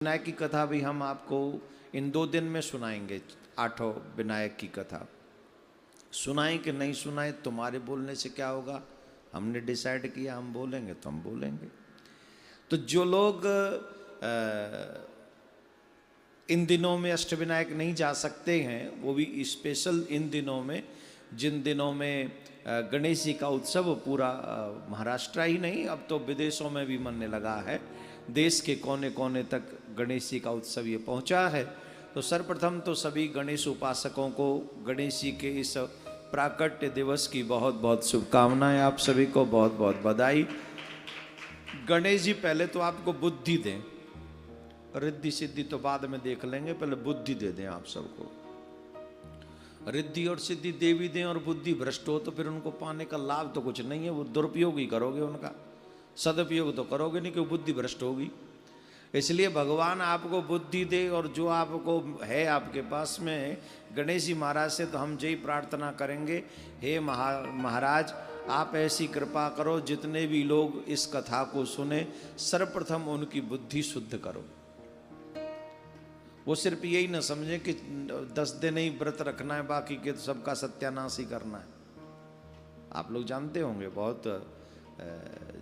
विनायक की कथा भी हम आपको इन 2 दिन में सुनाएंगे। 8 विनायक की कथा सुनाएं कि नहीं सुनाएं, तुम्हारे बोलने से क्या होगा। हमने डिसाइड किया हम बोलेंगे तो हम बोलेंगे। तो जो लोग इन दिनों में अष्टविनायक नहीं जा सकते हैं, वो भी स्पेशल इन दिनों में, जिन दिनों में गणेश जी का उत्सव पूरा महाराष्ट्र ही नहीं, अब तो विदेशों में भी मनने लगा है। देश के कोने कोने तक गणेश जी का उत्सव ये पहुंचा है। तो सर्वप्रथम तो सभी गणेश उपासकों को गणेश जी के इस प्राकट्य दिवस की बहुत बहुत शुभकामनाएं। आप सभी को बहुत बहुत बधाई। गणेश जी पहले तो आपको बुद्धि दें, रिद्धि सिद्धि तो बाद में देख लेंगे, पहले बुद्धि दे दें आप सबको। रिद्धि और सिद्धि दे भी दें और बुद्धि भ्रष्ट हो तो फिर उनको पाने का लाभ तो कुछ नहीं है, वो दुरुपयोग ही करोगे उनका, सदुपयोग तो करोगे नहीं, क्योंकि बुद्धि भ्रष्ट होगी। इसलिए भगवान आपको बुद्धि दे, और जो आपको है आपके पास में गणेश जी महाराज से तो हम यही प्रार्थना करेंगे, हे महाराज आप ऐसी कृपा करो जितने भी लोग इस कथा को सुने सर्वप्रथम उनकी बुद्धि शुद्ध करो। वो सिर्फ यही न समझे कि 10 दिन ही व्रत रखना है, बाकी के तो सबका सत्यानाश ही करना है। आप लोग जानते होंगे बहुत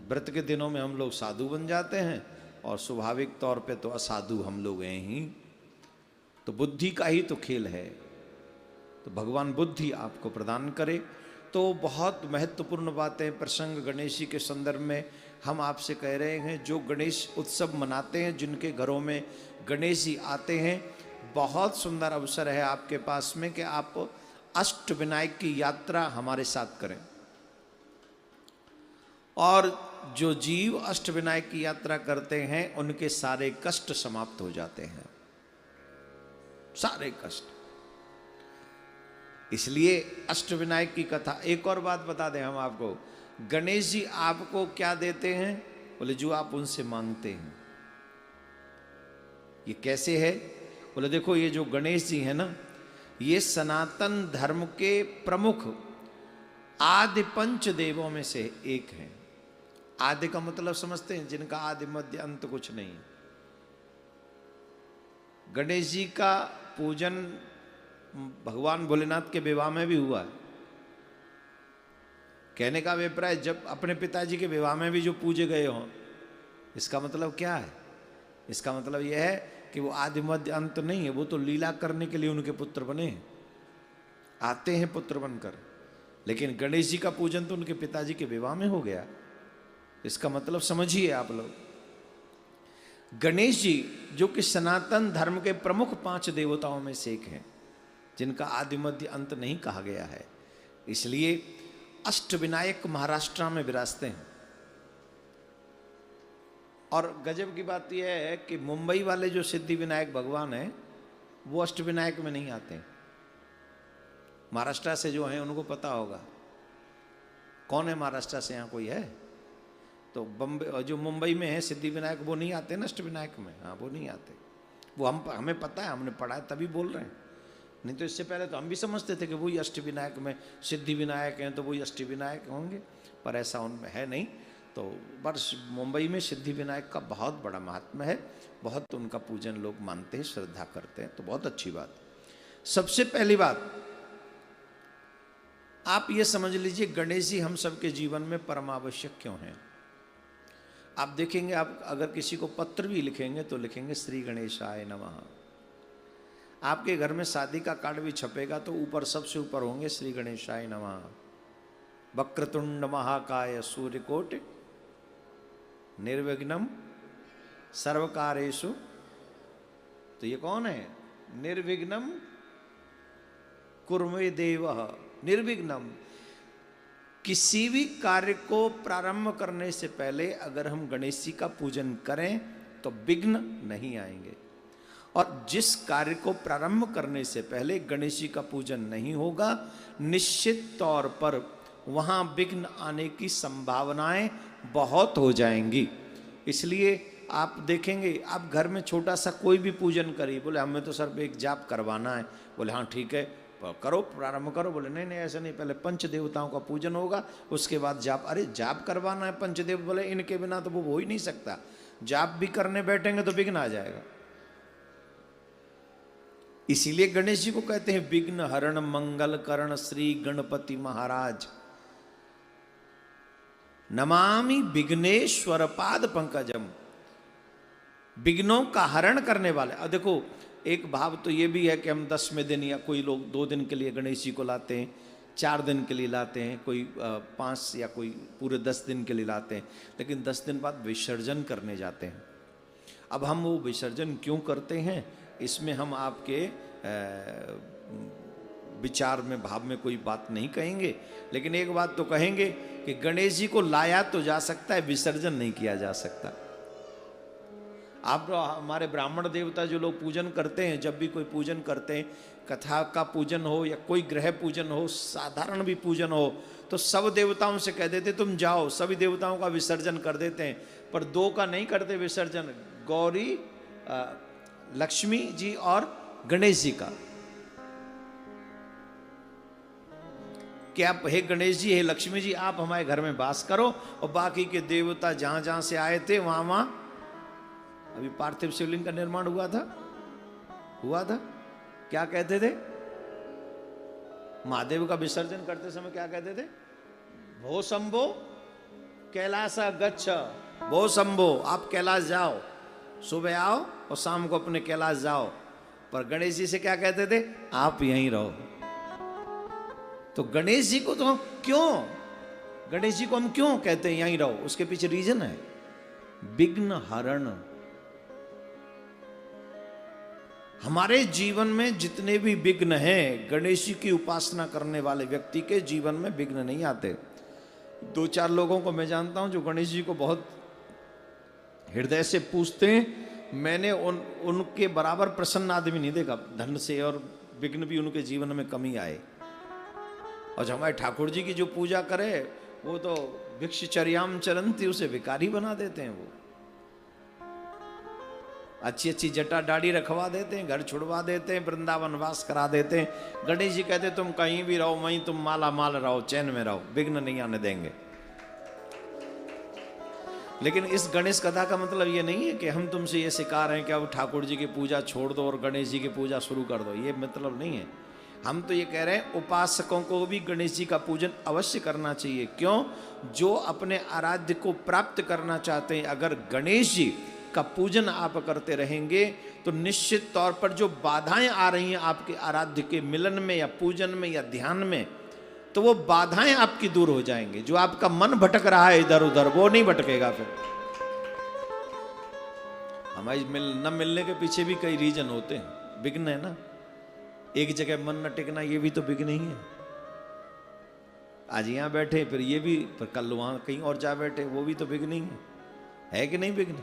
व्रत के दिनों में हम लोग साधु बन जाते हैं और स्वाभाविक तौर पे तो असाधु हम लोग हैं ही। तो बुद्धि का ही तो खेल है, तो भगवान बुद्धि आपको प्रदान करे। तो बहुत महत्वपूर्ण बातें प्रसंग गणेश जी के संदर्भ में हम आपसे कह रहे हैं। जो गणेश उत्सव मनाते हैं, जिनके घरों में गणेश जी आते हैं, बहुत सुंदर अवसर है आपके पास में कि आप अष्टविनायक की यात्रा हमारे साथ करें। और जो जीव अष्टविनायक की यात्रा करते हैं उनके सारे कष्ट समाप्त हो जाते हैं, सारे कष्ट। इसलिए अष्टविनायक की कथा। एक और बात बता दें हम आपको, गणेश जी आपको क्या देते हैं? बोले जो आप उनसे मांगते हैं। ये कैसे है? बोले देखो, ये जो गणेश जी है ना, ये सनातन धर्म के प्रमुख आदि पंच देवों में से एक है। आदि का मतलब समझते हैं, जिनका आदि मध्य अंत कुछ नहीं। गणेश जी का पूजन भगवान भोलेनाथ के विवाह में भी हुआ है। कहने का अभिप्राय, जब अपने पिताजी के विवाह में भी जो पूजे गए हों, इसका मतलब क्या है? इसका मतलब यह है कि वो आदि मध्य अंत नहीं है, वो तो लीला करने के लिए उनके पुत्र बने हैं, आते हैं पुत्र बनकर। लेकिन गणेश जी का पूजन तो उनके पिताजी के विवाह में हो गया। इसका मतलब समझिए आप लोग। गणेश जी जो कि सनातन धर्म के प्रमुख 5 देवताओं में से एक हैं, जिनका आदि मध्य अंत नहीं कहा गया है, इसलिए अष्टविनायक महाराष्ट्र में विराजते हैं। और गजब की बात यह है कि मुंबई वाले जो सिद्धि विनायक भगवान हैं, वो अष्टविनायक में नहीं आते हैं। महाराष्ट्र से जो हैं उनको पता होगा कौन है महाराष्ट्र से, यहाँ कोई है? तो बम्बई जो मुंबई में है सिद्धि विनायक, वो नहीं आते ना अष्टविनायक में। हाँ, वो नहीं आते। वो हमें पता है, हमने पढ़ा है तभी बोल रहे हैं। नहीं तो इससे पहले तो हम भी समझते थे कि वही अष्टविनायक में सिद्धि विनायक हैं तो वही अष्टविनायक होंगे, पर ऐसा उनमें है नहीं। तो बस मुंबई में सिद्धि विनायक का बहुत बड़ा महात्म्य है, बहुत उनका पूजन लोग मानते हैं, श्रद्धा करते हैं। तो बहुत अच्छी बात। सबसे पहली बात आप ये समझ लीजिए, गणेश जी हम सबके जीवन में परमावश्यक क्यों हैं। आप देखेंगे, आप अगर किसी को पत्र भी लिखेंगे तो लिखेंगे श्री गणेशाय नमः। आपके घर में शादी का कार्ड भी छपेगा तो ऊपर सबसे ऊपर होंगे श्री गणेशाय नमः। वक्रतुंड महाकाय सूर्यकोटि निर्विघ्नम सर्वकारेषु। तो ये कौन है? निर्विघ्नम कुर्मे देवः। निर्विघ्नम, किसी भी कार्य को प्रारंभ करने से पहले अगर हम गणेश जी का पूजन करें तो विघ्न नहीं आएंगे। और जिस कार्य को प्रारंभ करने से पहले गणेश जी का पूजन नहीं होगा, निश्चित तौर पर वहां विघ्न आने की संभावनाएं बहुत हो जाएंगी। इसलिए आप देखेंगे, आप घर में छोटा सा कोई भी पूजन करिए, बोले हमें तो सर एक जाप करवाना है। बोले हाँ ठीक है, करो, प्रारंभ करो। बोले नहीं नहीं ऐसा नहीं, पहले पंच देवताओं का पूजन होगा, उसके बाद जाप। अरे जाप करवाना है पंचदेव, बोले इनके बिना तो वो हो ही नहीं सकता। जाप भी करने बैठेंगे तो विघ्न आ जाएगा। इसीलिए गणेश जी को कहते हैं विघ्न हरण मंगल करण श्री गणपति महाराज। नमामि विघ्नेश्वर पाद पंकजम, विघ्नों का हरण करने वाले। अब देखो, एक भाव तो ये भी है कि हम 10वें दिन या कोई लोग 2 दिन के लिए गणेश जी को लाते हैं, 4 दिन के लिए लाते हैं, कोई 5 या कोई पूरे 10 दिन के लिए लाते हैं, लेकिन 10 दिन बाद विसर्जन करने जाते हैं। अब हम वो विसर्जन क्यों करते हैं, इसमें हम आपके विचार में भाव में कोई बात नहीं कहेंगे, लेकिन एक बात तो कहेंगे कि गणेश जी को लाया तो जा सकता है, विसर्जन नहीं किया जा सकता। आप हमारे ब्राह्मण देवता जो लोग पूजन करते हैं, जब भी कोई पूजन करते हैं, कथा का पूजन हो या कोई ग्रह पूजन हो, साधारण भी पूजन हो, तो सब देवताओं से कह देते तुम जाओ, सभी देवताओं का विसर्जन कर देते हैं, पर 2 का नहीं करते विसर्जन, गौरी लक्ष्मी जी और गणेश जी का। कि आप हे गणेश जी, हे लक्ष्मी जी, आप हमारे घर में वास करो, और बाकी के देवता जहां जहां से आए थे वहां वहां। अभी पार्थिव शिवलिंग का निर्माण हुआ था, क्या कहते थे महादेव का विसर्जन करते समय, क्या कहते थे? भो शंभो कैलाश गच्छ, भो शंभो आप कैलाश जाओ, सुबह आओ और शाम को अपने कैलाश जाओ। पर गणेश जी से क्या कहते थे? आप यहीं रहो। तो गणेश जी को तो गणेश जी को हम क्यों कहते हैं यहीं रहो, उसके पीछे रीजन है, विघ्न हरण। हमारे जीवन में जितने भी विघ्न हैं, गणेश जी की उपासना करने वाले व्यक्ति के जीवन में विघ्न नहीं आते। 2-4 लोगों को मैं जानता हूं जो गणेश जी को बहुत हृदय से पूजते हैं, मैंने उनके बराबर प्रसन्न आदमी नहीं देखा धन से, और विघ्न भी उनके जीवन में कमी आए। और जो हमारे ठाकुर जी की जो पूजा करे, वो तो भिक्षचर्याम चरंती, उसे भिखारी बना देते हैं। वो अच्छी अच्छी जटा दाढ़ी रखवा देते हैं, घर छुड़वा देते हैं, वृंदावन वास करा देते हैं। गणेश जी कहते तुम कहीं भी रहो, वहीं तुम माला माल रहो, चैन में रहो, विघ्न नहीं आने देंगे। लेकिन इस गणेश कथा का मतलब ये नहीं है कि हम तुमसे ये सिखा रहे हैं कि अब ठाकुर जी की पूजा छोड़ दो और गणेश जी की पूजा शुरू कर दो, ये मतलब नहीं है। हम तो ये कह रहे हैं उपासकों को भी गणेश जी का पूजन अवश्य करना चाहिए। क्यों? जो अपने आराध्य को प्राप्त करना चाहते हैं, अगर गणेश जी का पूजन आप करते रहेंगे तो निश्चित तौर पर जो बाधाएं आ रही हैं आपके आराध्य के मिलन में या पूजन में या ध्यान में, तो वो बाधाएं आपकी दूर हो जाएंगी। जो आपका मन भटक रहा है इधर उधर, वो नहीं भटकेगा। फिर हमारी न मिलने के पीछे भी कई रीजन होते हैं, विघ्न है ना। एक जगह मन न टिकना, ये भी तो विघ्न ही है। आज यहाँ बैठे, फिर ये भी, फिर कल वहां कहीं और जा बैठे, वो भी तो विघ्न ही है कि नहीं? विघ्न।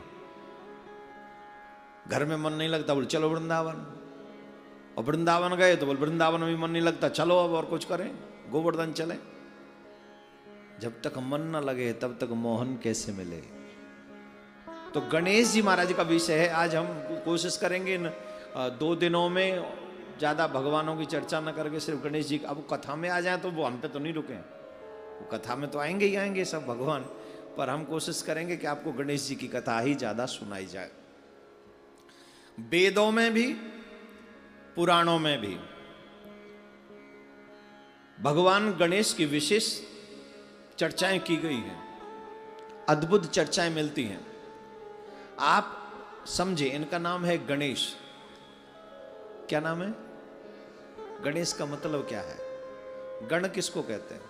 घर में मन नहीं लगता, बोले चलो वृंदावन, और वृंदावन गए तो बोले वृंदावन में मन नहीं लगता, चलो अब और कुछ करें, गोवर्धन चले। जब तक मन न लगे तब तक मोहन कैसे मिले। तो गणेश जी महाराज का विषय है। आज हम कोशिश करेंगे इन 2 दिनों में ज्यादा भगवानों की चर्चा न करके सिर्फ गणेश जी। अब कथा में आ जाए तो वो हम पे तो नहीं रुके, वो कथा में तो आएंगे ही आएंगे सब भगवान, पर हम कोशिश करेंगे कि आपको गणेश जी की कथा ही ज्यादा सुनाई जाए। वेदों में भी पुराणों में भी भगवान गणेश की विशेष चर्चाएं की गई हैं, अद्भुत चर्चाएं मिलती हैं। आप समझे, इनका नाम है गणेश। क्या नाम है? गणेश का मतलब क्या है? गण किसको कहते हैं?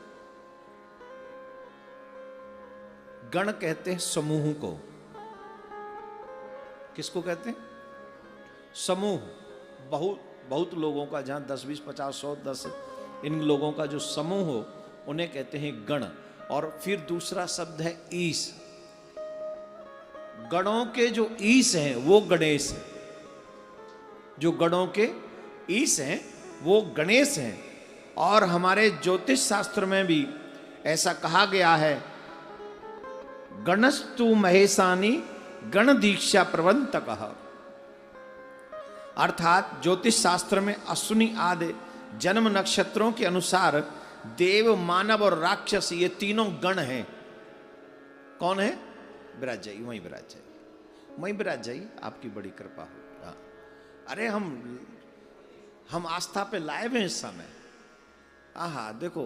गण कहते हैं समूह को। किसको कहते हैं? समूह। बहुत लोगों का, जहां 10, 20, 50, 100, 10 इन लोगों का जो समूह हो, उन्हें कहते हैं गण। और फिर दूसरा शब्द है ईश। गणों के जो ईश हैं वो गणेश है। जो गणों के ईश हैं वो गणेश हैं। और हमारे ज्योतिष शास्त्र में भी ऐसा कहा गया है, गणस्तु महेशानी गण दीक्षा प्रबंधक। अर्थात ज्योतिष शास्त्र में अश्विनी आदि जन्म नक्षत्रों के अनुसार देव, मानव और राक्षस, ये तीनों गण हैं। कौन है? विराज जाइए, वहीं विराज जाइए, वहीं विराज जाइए, आपकी बड़ी कृपा हो। हाँ। अरे हम हम आस्था पे लाए हुए इस समय। आहा, देखो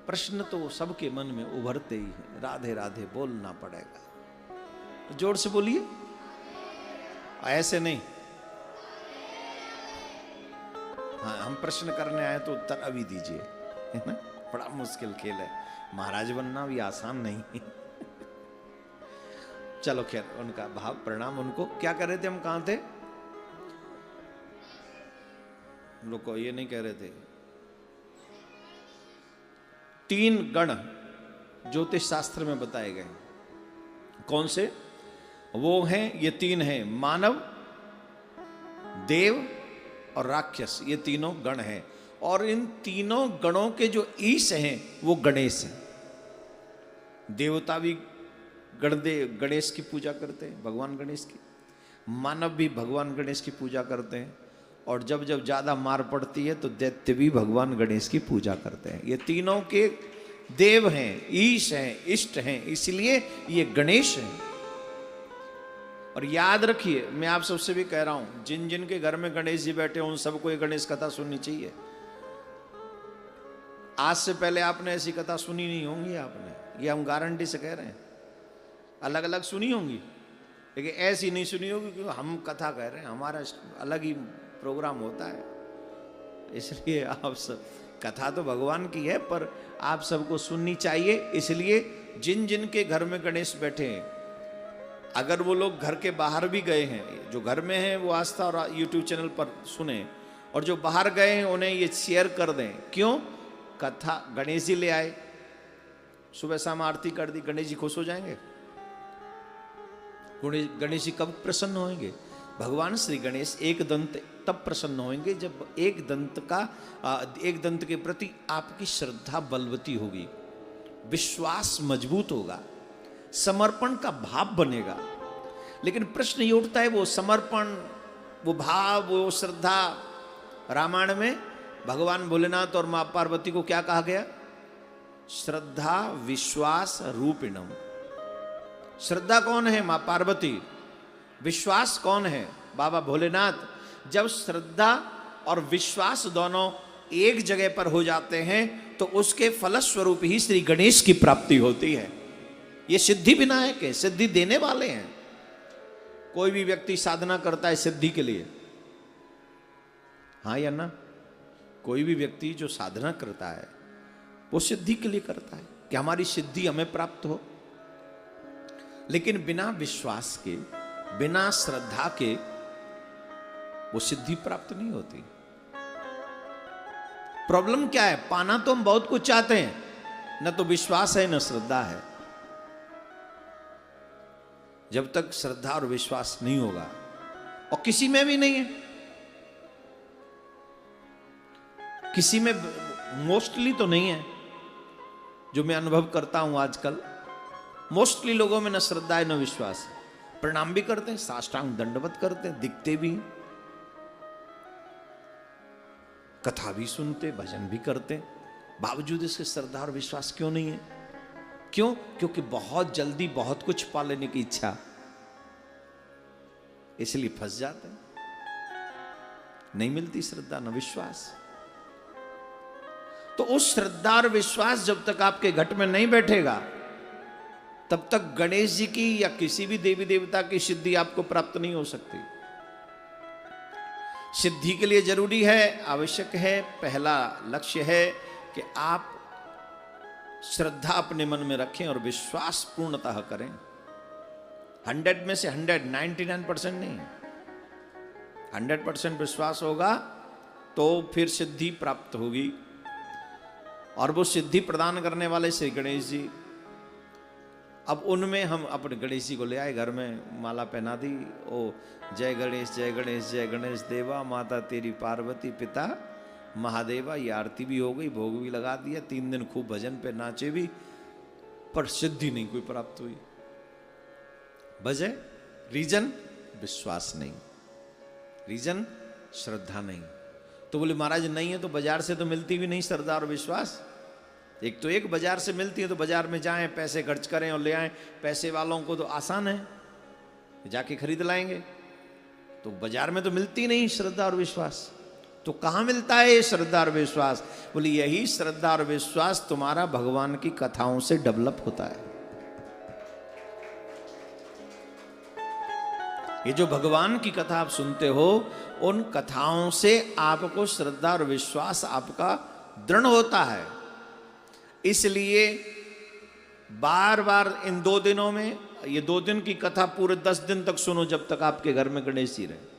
प्रश्न तो सबके मन में उभरते ही है। राधे राधे बोलना पड़ेगा, जोर से बोलिए, ऐसे नहीं। हाँ, हम प्रश्न करने आए तो उत्तर अभी दीजिए, है ना। बड़ा मुश्किल खेल है, महाराज बनना भी आसान नहीं। चलो खैर, उनका भाव प्रणाम उनको। क्या कर रहे थे हम, कहां थे? लोग को ये नहीं कह रहे थे। 3 गण ज्योतिष शास्त्र में बताए गए। कौन से? वो हैं, ये 3 हैं, मानव, देव और राक्षस। ये तीनों गण हैं। और इन तीनों गणों के जो ईश हैं वो गणेश हैं। देवता भी गणेश की पूजा करते हैं, भगवान गणेश की। मानव भी भगवान गणेश की पूजा करते हैं। और जब जब ज्यादा मार पड़ती है तो दैत्य भी भगवान गणेश की पूजा करते हैं। ये तीनों के देव हैं, ईश हैं, इष्ट हैं, इसलिए ये गणेश हैं। और याद रखिए, मैं आप सबसे भी कह रहा हूं, जिन जिन के घर में गणेश जी बैठे उन सबको ये गणेश कथा सुननी चाहिए। आज से पहले आपने ऐसी कथा सुनी नहीं होंगी आपने, ये हम गारंटी से कह रहे हैं। अलग अलग सुनी होंगी, लेकिन ऐसी नहीं सुनी होगी, क्योंकि हम कथा कह रहे हैं, हमारा अलग ही प्रोग्राम होता है। इसलिए आप सब, कथा तो भगवान की है पर आप सबको सुननी चाहिए। इसलिए जिन जिन के घर में गणेश बैठे हैं, अगर वो लोग घर के बाहर भी गए हैं, जो घर में हैं वो आस्था और यूट्यूब चैनल पर सुने, और जो बाहर गए हैं उन्हें ये शेयर कर दें। क्यों? कथा, गणेश जी ले आए, सुबह शाम आरती कर दी, गणेश जी खुश हो जाएंगे। गणेश जी कब प्रसन्न होंगे? भगवान श्री गणेश एक दंत तब प्रसन्न होंगे जब एक दंत के प्रति आपकी श्रद्धा बलवती होगी, विश्वास मजबूत होगा, समर्पण का भाव बनेगा। लेकिन प्रश्न ये उठता है, वो समर्पण, वो भाव, वो श्रद्धा, रामायण में भगवान भोलेनाथ और मां पार्वती को क्या कहा गया? श्रद्धा विश्वास रूपिणम। श्रद्धा कौन है? मां पार्वती। विश्वास कौन है? बाबा भोलेनाथ। जब श्रद्धा और विश्वास दोनों एक जगह पर हो जाते हैं तो उसके फलस्वरूप ही श्री गणेश की प्राप्ति होती है। ये सिद्धि विनायक है, सिद्धि देने वाले हैं। कोई भी व्यक्ति साधना करता है सिद्धि के लिए, हाँ या ना? कोई भी व्यक्ति जो साधना करता है वो सिद्धि के लिए करता है कि हमारी सिद्धि हमें प्राप्त हो। लेकिन बिना विश्वास के, बिना श्रद्धा के वो सिद्धि प्राप्त नहीं होती। प्रॉब्लम क्या है? पाना तो हम बहुत कुछ चाहते हैं, न तो विश्वास है न श्रद्धा है। जब तक श्रद्धा और विश्वास नहीं होगा, और किसी में भी नहीं है, किसी में मोस्टली तो नहीं है, जो मैं अनुभव करता हूं आजकल, मोस्टली लोगों में न श्रद्धा है न विश्वास है। प्रणाम भी करते हैं, साष्टांग दंडवत करते हैं, दिखते भी, कथा भी सुनते, भजन भी करते, बावजूद इसके श्रद्धा और विश्वास क्यों नहीं है? क्यों? क्योंकि बहुत जल्दी बहुत कुछ पा लेने की इच्छा, इसलिए फंस जाते हैं। नहीं मिलती श्रद्धा न विश्वास। तो उस श्रद्धा और विश्वास जब तक आपके घट में नहीं बैठेगा, तब तक गणेश जी की या किसी भी देवी देवता की सिद्धि आपको प्राप्त नहीं हो सकती। सिद्धि के लिए जरूरी है, आवश्यक है, पहला लक्ष्य है कि आप श्रद्धा अपने मन में रखें और विश्वास पूर्णतः करें। 100 में से 99% नहीं, 100% विश्वास होगा तो फिर सिद्धि प्राप्त होगी। और वो सिद्धि प्रदान करने वाले श्री गणेश जी, अब उनमें हम अपने गणेश जी को ले आए, घर में माला पहना दी, ओ जय गणेश जय गणेश जय गणेश देवा, माता तेरी पार्वती, पिता महादेवा। ये आरती भी हो गई, भोग भी लगा दिया, 3 दिन खूब भजन पे नाचे भी, पर सिद्धि नहीं कोई प्राप्त हुई। वजह, रीजन विश्वास नहीं, रीजन श्रद्धा नहीं। तो बोले महाराज नहीं है तो बाजार से तो मिलती भी नहीं श्रद्धा और विश्वास। एक तो एक बाजार से मिलती है तो बाजार में जाएं, पैसे खर्च करें और ले आएं। पैसे वालों को तो आसान है, जाके खरीद लाएंगे। तो बाजार में तो मिलती नहीं श्रद्धा और विश्वास। तो कहाँ मिलता है ये श्रद्धा और विश्वास? बोले यही श्रद्धा और विश्वास तुम्हारा भगवान की कथाओं से डेवलप होता है। ये जो भगवान की कथा आप सुनते हो, उन कथाओं से आपको श्रद्धा और विश्वास आपका दृढ़ होता है। इसलिए बार बार इन 2 दिनों में, ये 2 दिन की कथा पूरे 10 दिन तक सुनो, जब तक आपके घर में गणेश जी रहे।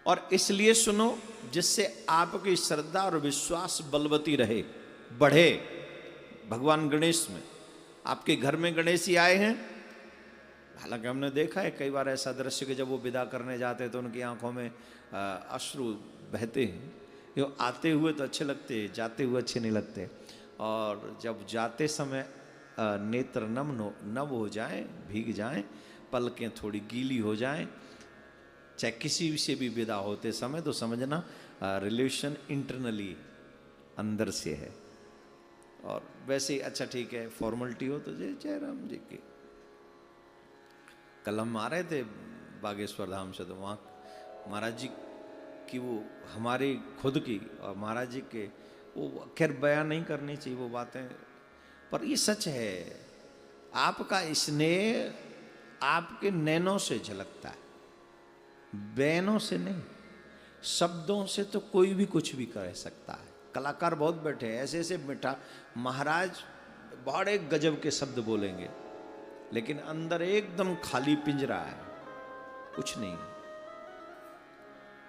और इसलिए सुनो जिससे आपकी श्रद्धा और विश्वास बलवती रहे, बढ़े भगवान गणेश में। आपके घर में गणेश जी आए हैं, हालांकि हमने देखा है कई बार ऐसा दृश्य कि जब वो विदा करने जाते हैं तो उनकी आंखों में अश्रु बहते हैं। ये आते हुए तो अच्छे लगते, जाते हुए अच्छे नहीं लगते। और जब जाते समय नेत्र नम हो जाएं, भीग जाएं, पलकें थोड़ी गीली हो जाएं, चाहे किसी से भी विदा होते समय, तो समझना रिलेशन इंटरनली अंदर से है। और वैसे ही अच्छा ठीक है, फॉर्मेलिटी हो तो जय जयराम जी की। कल हम आ रहे थे बागेश्वर धाम से, तो वहाँ महाराज जी की वो हमारी खुद की और महाराज जी के, वो खैर बयान नहीं करनी चाहिए वो बातें, पर ये सच है। आपका स्नेह आपके नैनों से झलकता है, बैनों से नहीं। शब्दों से तो कोई भी कुछ भी कह सकता है। कलाकार बहुत बैठे हैं, ऐसे ऐसे मिठा, महाराज बड़े गजब के शब्द बोलेंगे, लेकिन अंदर एकदम खाली पिंजरा है, कुछ नहीं।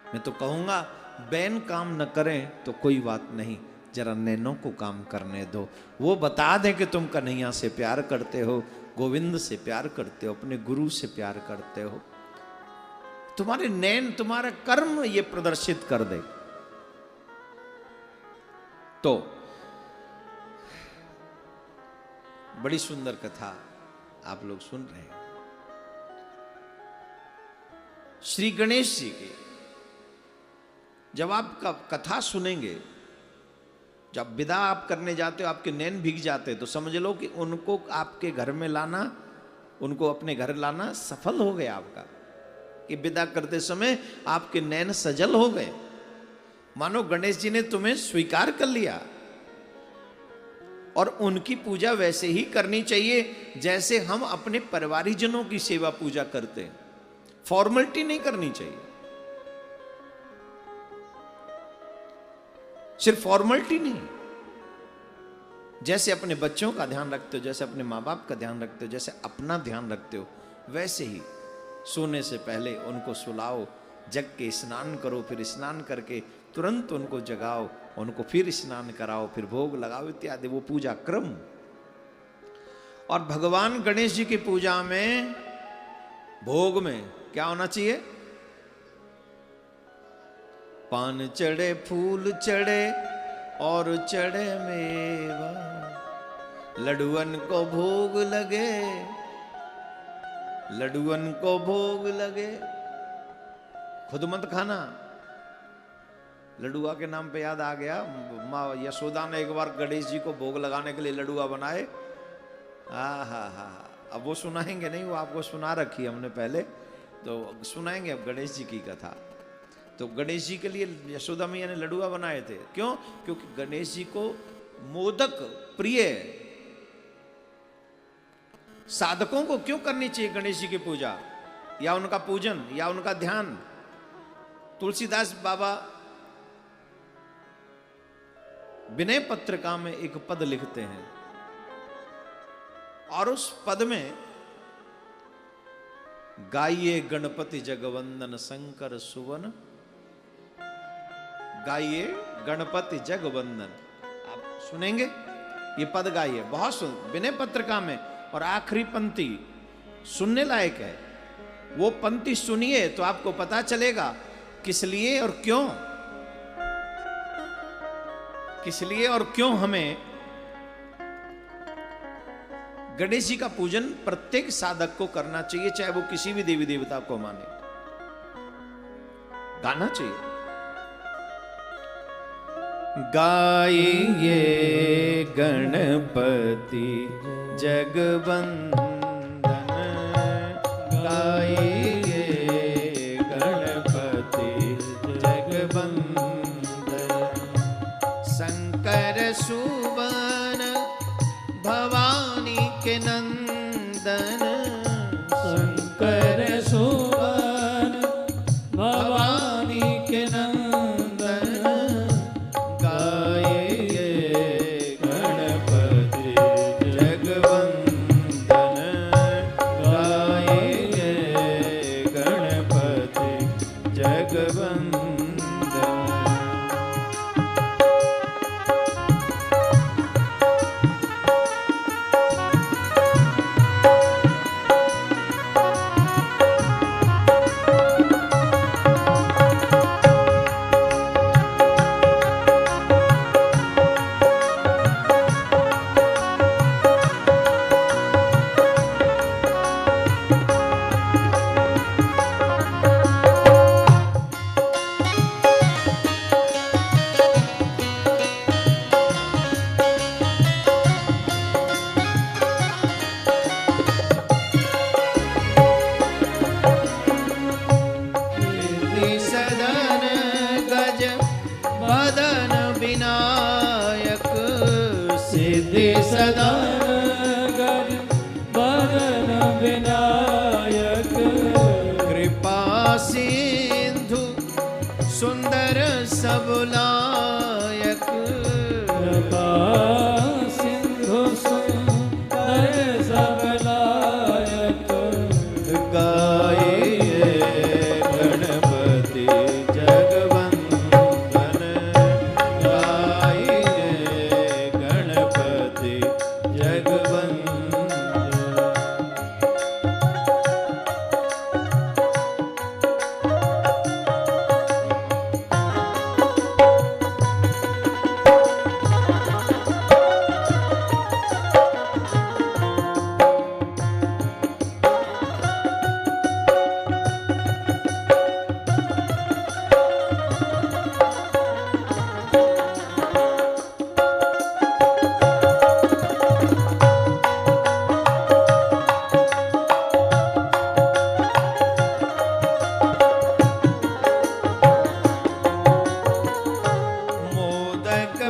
मैं तो कहूंगा बैन काम न करें तो कोई बात नहीं, जरा नैनों को काम करने दो। वो बता दें कि तुम कन्हैया से प्यार करते हो, गोविंद से प्यार करते हो, अपने गुरु से प्यार करते हो। तुम्हारे नैन, तुम्हारा कर्म ये प्रदर्शित कर दे। तो बड़ी सुंदर कथा आप लोग सुन रहे हैं श्री गणेश जी की। जब आप कथा सुनेंगे, जब विदा आप करने जाते हो, आपके नैन भीग जाते हैं, तो समझ लो कि उनको आपके घर में लाना, उनको अपने घर लाना सफल हो गया आपका। कि विदा करते समय आपके नैन सजल हो गए, मानो गणेश जी ने तुम्हें स्वीकार कर लिया। और उनकी पूजा वैसे ही करनी चाहिए जैसे हम अपने परिवारीजनों की सेवा पूजा करते हैं। फॉर्मेलिटी नहीं करनी चाहिए, सिर्फ फॉर्मेलिटी नहीं। जैसे अपने बच्चों का ध्यान रखते हो, जैसे अपने माँ बाप का ध्यान रखते हो, जैसे अपना ध्यान रखते हो, वैसे ही सोने से पहले उनको सुलाओ, जग के स्नान करो, फिर स्नान करके तुरंत उनको जगाओ, उनको फिर स्नान कराओ, फिर भोग लगाओ इत्यादि, वो पूजा क्रम। और भगवान गणेश जी की पूजा में, भोग में क्या होना चाहिए? पान चढ़े, फूल चढ़े और चढ़े मेवा, लड्डुअन को भोग लगे, लड्डुअन को भोग लगे। खुद मत खाना। लड्डुआ के नाम पे याद आ गया, माँ यशोदा ने एक बार गणेश जी को भोग लगाने के लिए लड्डुआ बनाए। हा, अब वो सुनाएंगे नहीं, वो आपको सुना रखी हमने पहले, तो सुनाएंगे अब गणेश जी की कथा। तो गणेश जी के लिए यशोदा मैया ने लड्डुआ बनाए थे। क्यों? क्योंकि गणेश जी को मोदक प्रिय। साधकों को क्यों करनी चाहिए गणेश जी की पूजा या उनका पूजन या उनका ध्यान? तुलसीदास बाबा विनय पत्रिका में एक पद लिखते हैं, और उस पद में गाइए गणपति जगवंदन शंकर सुवन, गाइए गणपति जगवंदन। आप सुनेंगे ये पद, गाइए, बहुत सुन, विनय पत्रिका में। और आखिरी पंक्ति सुनने लायक है, वो पंक्ति सुनिए तो आपको पता चलेगा किस लिए और क्यों, किस लिए और क्यों हमें गणेश जी का पूजन प्रत्येक साधक को करना चाहिए, चाहे वो किसी भी देवी देवता को माने। गाना चाहिए। गाइए गणपति जगवंदन, गाइए गणपति जगवंदन। सिद्धि सदन गज बदन विनायक कृपा सिंधु सुंदर सबलायक कृपा सिंधु सुंदर सबलायक गाये गणपति जगवंदन गाये गणपति जगवंदन।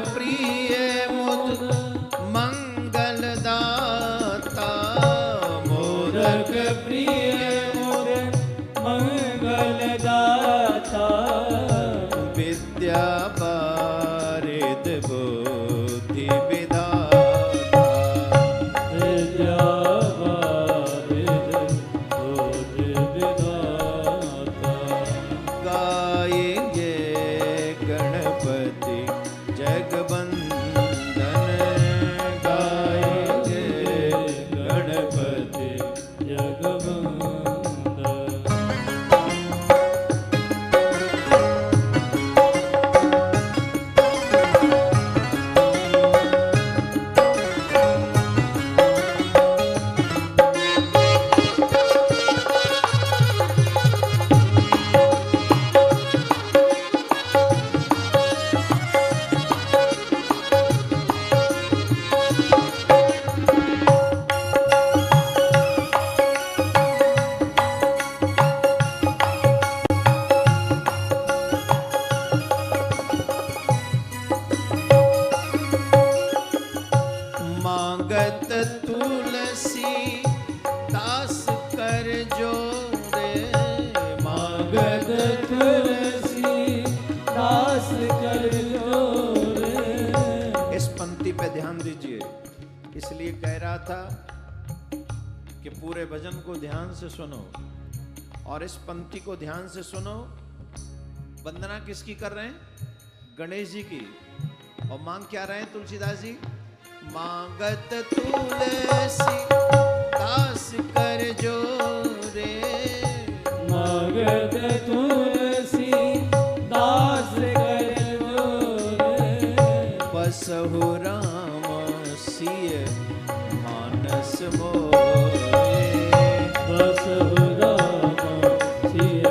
प्रिय मुद मंगलदाता मोदक प्रिय मुद मंगलदाता विद्या बारिद बुद्धि विधाता विद्या बारिद बुद्धि विधाता गाएंगे गणपति जगवंदन गाएंगे गणपति जगवंदन। मांगत तुलसी दास कर जोरे मांगत तुलसी दास कर जोरे। इस पंक्ति पे ध्यान दीजिए, इसलिए कह रहा था कि पूरे भजन को ध्यान से सुनो और इस पंक्ति को ध्यान से सुनो। वंदना किसकी कर रहे हैं? गणेश जी की। और मांग क्या रहे हैं तुलसीदास जी? मांगत तुलसी दास कर जोरे मांगत तुलसी दास कर जोरे। बसहु राम सिय मानस मोरे बसहु राम सिय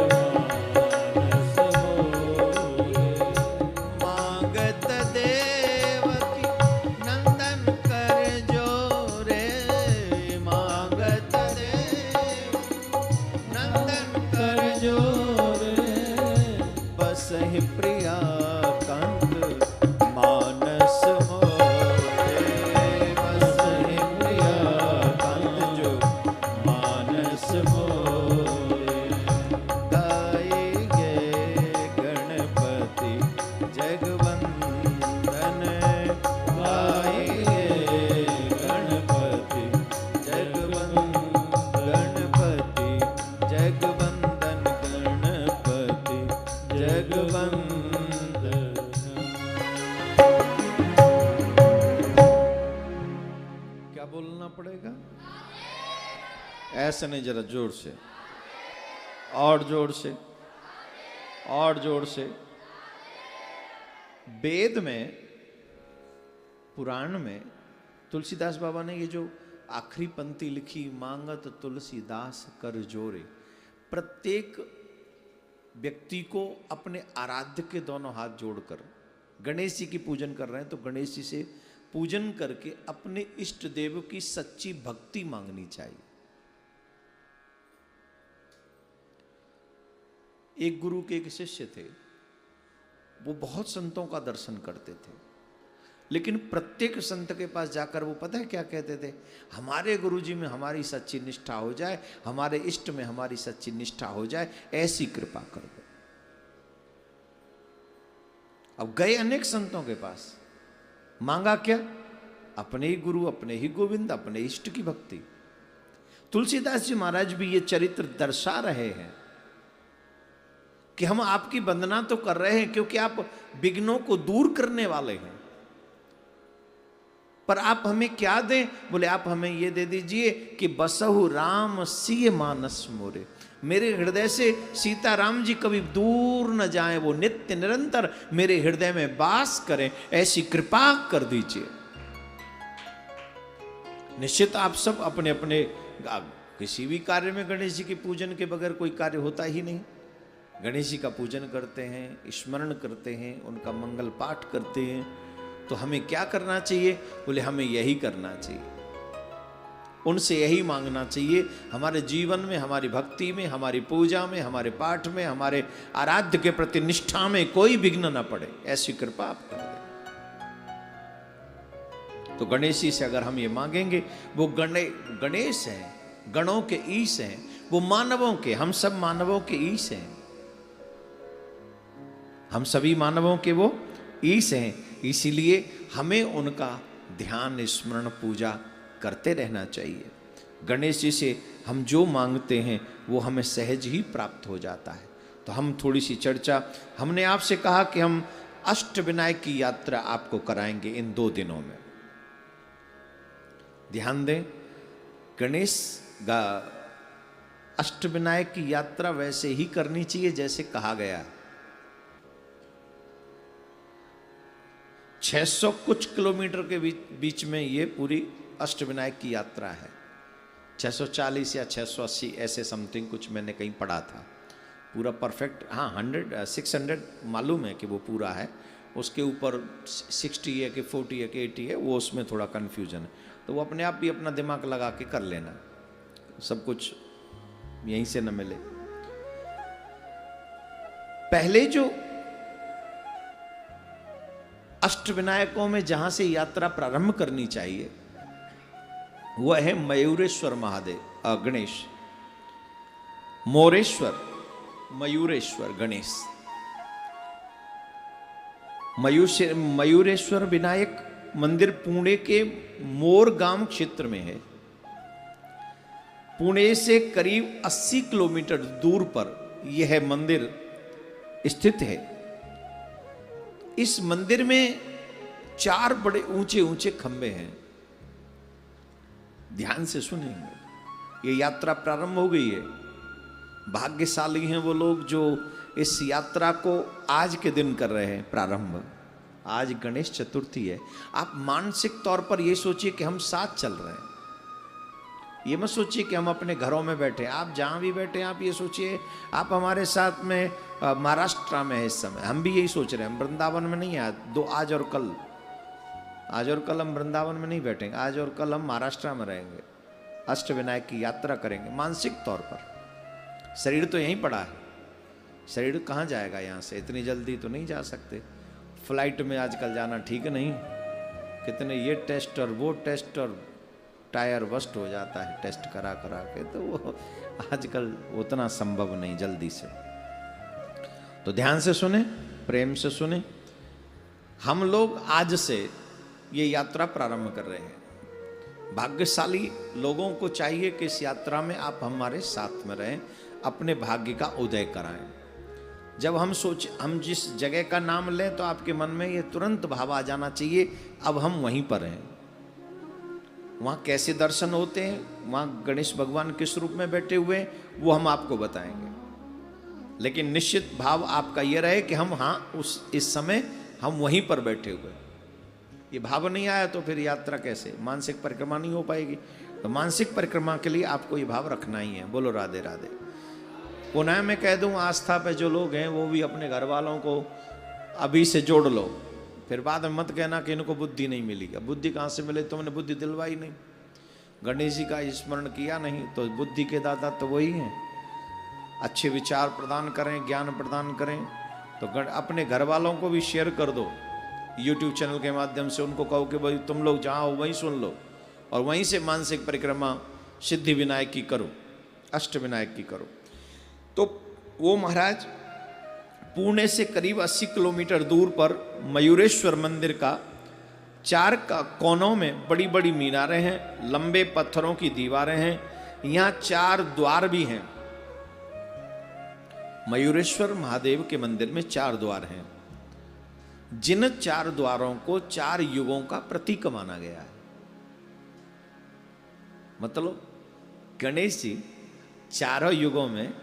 मानस मोरे। मांगत देवकी नंदन कर जोरे मांगत देव नंदन कर जोरे जगवंदन। क्या बोलना पड़ेगा? ऐसे नहीं, जरा जोर से, और जोर से, और जोर से। वेद में, पुराण में तुलसीदास बाबा ने ये जो आखिरी पंक्ति लिखी, मांगत तुलसीदास कर जोरे, प्रत्येक व्यक्ति को अपने आराध्य के दोनों हाथ जोड़कर, गणेश जी की पूजन कर रहे हैं तो गणेश जी से पूजन करके अपने इष्ट देव की सच्ची भक्ति मांगनी चाहिए। एक गुरु के एक शिष्य थे, वो बहुत संतों का दर्शन करते थे, लेकिन प्रत्येक संत के पास जाकर वो पता है क्या कहते थे? हमारे गुरुजी में हमारी सच्ची निष्ठा हो जाए, हमारे इष्ट में हमारी सच्ची निष्ठा हो जाए, ऐसी कृपा कर दो। अब गए अनेक संतों के पास, मांगा क्या? अपने ही गुरु, अपने ही गोविंद, अपने इष्ट की भक्ति। तुलसीदास जी महाराज भी ये चरित्र दर्शा रहे हैं कि हम आपकी वंदना तो कर रहे हैं क्योंकि आप विघ्नों को दूर करने वाले हैं, पर आप हमें क्या दें? बोले आप हमें ये दे दीजिए कि बसहु राम सिय मानस मोरे, मेरे हृदय से सीताराम जी कभी दूर न जाएं, वो नित्य निरंतर मेरे हृदय में वास करें, ऐसी कृपा कर दीजिए। निश्चित आप सब अपने अपने, किसी भी कार्य में गणेश जी के पूजन के बगैर कोई कार्य होता ही नहीं। गणेश जी का पूजन करते हैं, स्मरण करते हैं, उनका मंगल पाठ करते हैं, तो हमें क्या करना चाहिए? बोले हमें यही करना चाहिए, उनसे यही मांगना चाहिए। हमारे जीवन में, हमारी भक्ति में, हमारी पूजा में, हमारे पाठ में, हमारे आराध्य के प्रति निष्ठा में कोई विघ्न न पड़े, ऐसी कृपा आप कर दें। तो गणेश जी से अगर हम ये मांगेंगे, वो गणेश हैं, गणों के ईश हैं, वो मानवों के, हम सब मानवों के ईश हैं, हम सभी मानवों के वो ईश हैं। इसीलिए हमें उनका ध्यान, स्मरण, पूजा करते रहना चाहिए। गणेश जी से हम जो मांगते हैं वो हमें सहज ही प्राप्त हो जाता है। तो हम थोड़ी सी चर्चा, हमने आपसे कहा कि हम अष्टविनायक की यात्रा आपको कराएंगे इन 2 दिनों में। ध्यान दें, गणेश अष्टविनायक की यात्रा वैसे ही करनी चाहिए जैसे कहा गया है। 600 कुछ किलोमीटर के बीच में ये पूरी अष्टविनायक की यात्रा है। 640 या 680 ऐसे समथिंग कुछ मैंने कहीं पढ़ा था। पूरा परफेक्ट, हाँ 600 मालूम है कि वो पूरा है, उसके ऊपर 60 है कि 40 है कि 80 है, वो उसमें थोड़ा कन्फ्यूजन है। तो वो अपने आप भी अपना दिमाग लगा के कर लेना, सब कुछ यहीं से न मिले। पहले जो अष्टविनायकों में जहां से यात्रा प्रारंभ करनी चाहिए वह है मयूरेश्वर महादेव, गणेश। मोरेश्वर, मयूरेश्वर गणेश। मयूरेश्वर विनायक मंदिर पुणे के मोरगांव क्षेत्र में है। पुणे से करीब 80 किलोमीटर दूर पर यह मंदिर स्थित है। इस मंदिर में 4 बड़े ऊंचे ऊंचे खंबे हैं। ध्यान से सुनेंगे, ये यात्रा प्रारंभ हो गई है। भाग्यशाली हैं वो लोग जो इस यात्रा को आज के दिन कर रहे हैं प्रारंभ। आज गणेश चतुर्थी है। आप मानसिक तौर पर ये सोचिए कि हम साथ चल रहे हैं। ये मत सोचिए कि हम अपने घरों में बैठे हैं। आप जहां भी बैठे हैं आप ये सोचिए आप हमारे साथ में महाराष्ट्र में है इस समय। हम भी यही सोच रहे हैं। हम वृंदावन में नहीं है, आज और कल, आज और कल हम वृंदावन में नहीं बैठेंगे। आज और कल हम महाराष्ट्र में रहेंगे, अष्टविनायक की यात्रा करेंगे मानसिक तौर पर। शरीर तो यहीं पड़ा है, शरीर कहाँ जाएगा यहाँ से? इतनी जल्दी तो नहीं जा सकते। फ्लाइट में आजकल जाना ठीक नहीं, कितने ये टेस्ट और वो टेस्ट और टायर बस्ट हो जाता है टेस्ट करा करा के, तो वो आजकल उतना संभव नहीं जल्दी से। तो ध्यान से सुने, प्रेम से सुने। हम लोग आज से ये यात्रा प्रारंभ कर रहे हैं। भाग्यशाली लोगों को चाहिए कि इस यात्रा में आप हमारे साथ में रहें, अपने भाग्य का उदय कराएं। जब हम जिस जगह का नाम लें तो आपके मन में ये तुरंत भाव आ जाना चाहिए, अब हम वहीं पर हैं। वहाँ कैसे दर्शन होते हैं, वहाँ गणेश भगवान किस रूप में बैठे हुए हैं, वो हम आपको बताएंगे। लेकिन निश्चित भाव आपका ये रहे कि हम इस समय हम वहीं पर बैठे हुए। ये भाव नहीं आया तो फिर यात्रा कैसे, मानसिक परिक्रमा नहीं हो पाएगी। तो मानसिक परिक्रमा के लिए आपको ये भाव रखना ही है। बोलो राधे राधे। पुनः मैं कह दूं, आस्था पे जो लोग हैं वो भी अपने घर वालों को अभी से जोड़ लो, फिर बाद में मत कहना कि इनको बुद्धि नहीं मिली। बुद्धि कहाँ से मिले, तुमने बुद्धि दिलवाई नहीं, गणेश जी का स्मरण किया नहीं, तो बुद्धि के दाता तो वही हैं। अच्छे विचार प्रदान करें, ज्ञान प्रदान करें, तो अपने घर वालों को भी शेयर कर दो YouTube चैनल के माध्यम से। उनको कहो कि भाई तुम लोग जहाँ हो वहीं सुन लो, और वहीं से मानसिक परिक्रमा सिद्धि विनायक की करो, अष्ट विनायक की करो। तो वो महाराज पुणे से करीब 80 किलोमीटर दूर पर मयूरेश्वर मंदिर का 4 कोनों में बड़ी बड़ी मीनारें हैं, लंबे पत्थरों की दीवारें हैं, यहाँ 4 द्वार भी हैं। मयूरेश्वर महादेव के मंदिर में 4 द्वार हैं, जिन 4 द्वारों को 4 युगों का प्रतीक माना गया है। मतलब गणेश जी 4 युगों में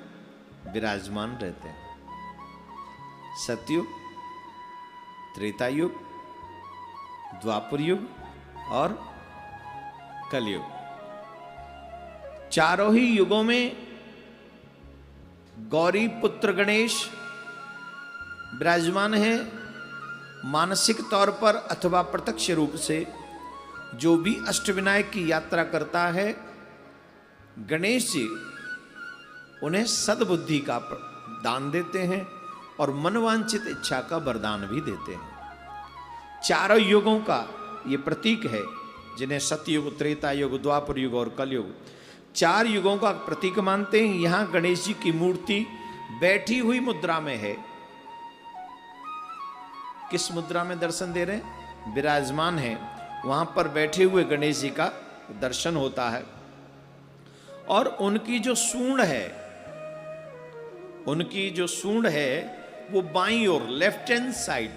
विराजमान रहते हैं। सतयुग, त्रेता युग, द्वापर युग और कलयुग। चारों ही युगों में गौरी पुत्र गणेश विराजमान है। मानसिक तौर पर अथवा प्रत्यक्ष रूप से जो भी अष्टविनायक की यात्रा करता है, गणेश जी उन्हें सद्बुद्धि का दान देते हैं और मनवांछित इच्छा का वरदान भी देते हैं। 4 युगों का ये प्रतीक है, जिन्हें सतयुग, त्रेता युग, द्वापर युग और कलयुग 4 युगों का प्रतीक मानते हैं। यहां गणेश जी की मूर्ति बैठी हुई मुद्रा में है। किस मुद्रा में दर्शन दे रहे हैं? विराजमान है, वहां पर बैठे हुए गणेश जी का दर्शन होता है। और उनकी जो सूंड है वो बाईं ओर, लेफ्ट हैंड साइड,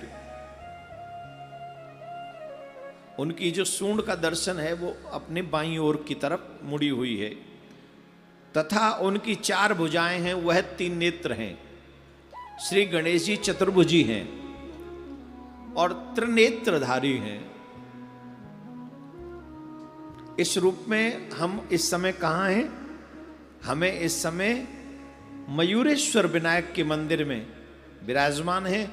उनकी जो सूंड का दर्शन है वो अपने बाईं ओर की तरफ मुड़ी हुई है, तथा उनकी 4 भुजाएं हैं, वह 3 नेत्र हैं। श्री गणेश जी चतुर्भुजी हैं और त्रिनेत्रधारी हैं। इस रूप में हम इस समय कहाँ हैं? हमें इस समय मयूरेश्वर विनायक के मंदिर में विराजमान है।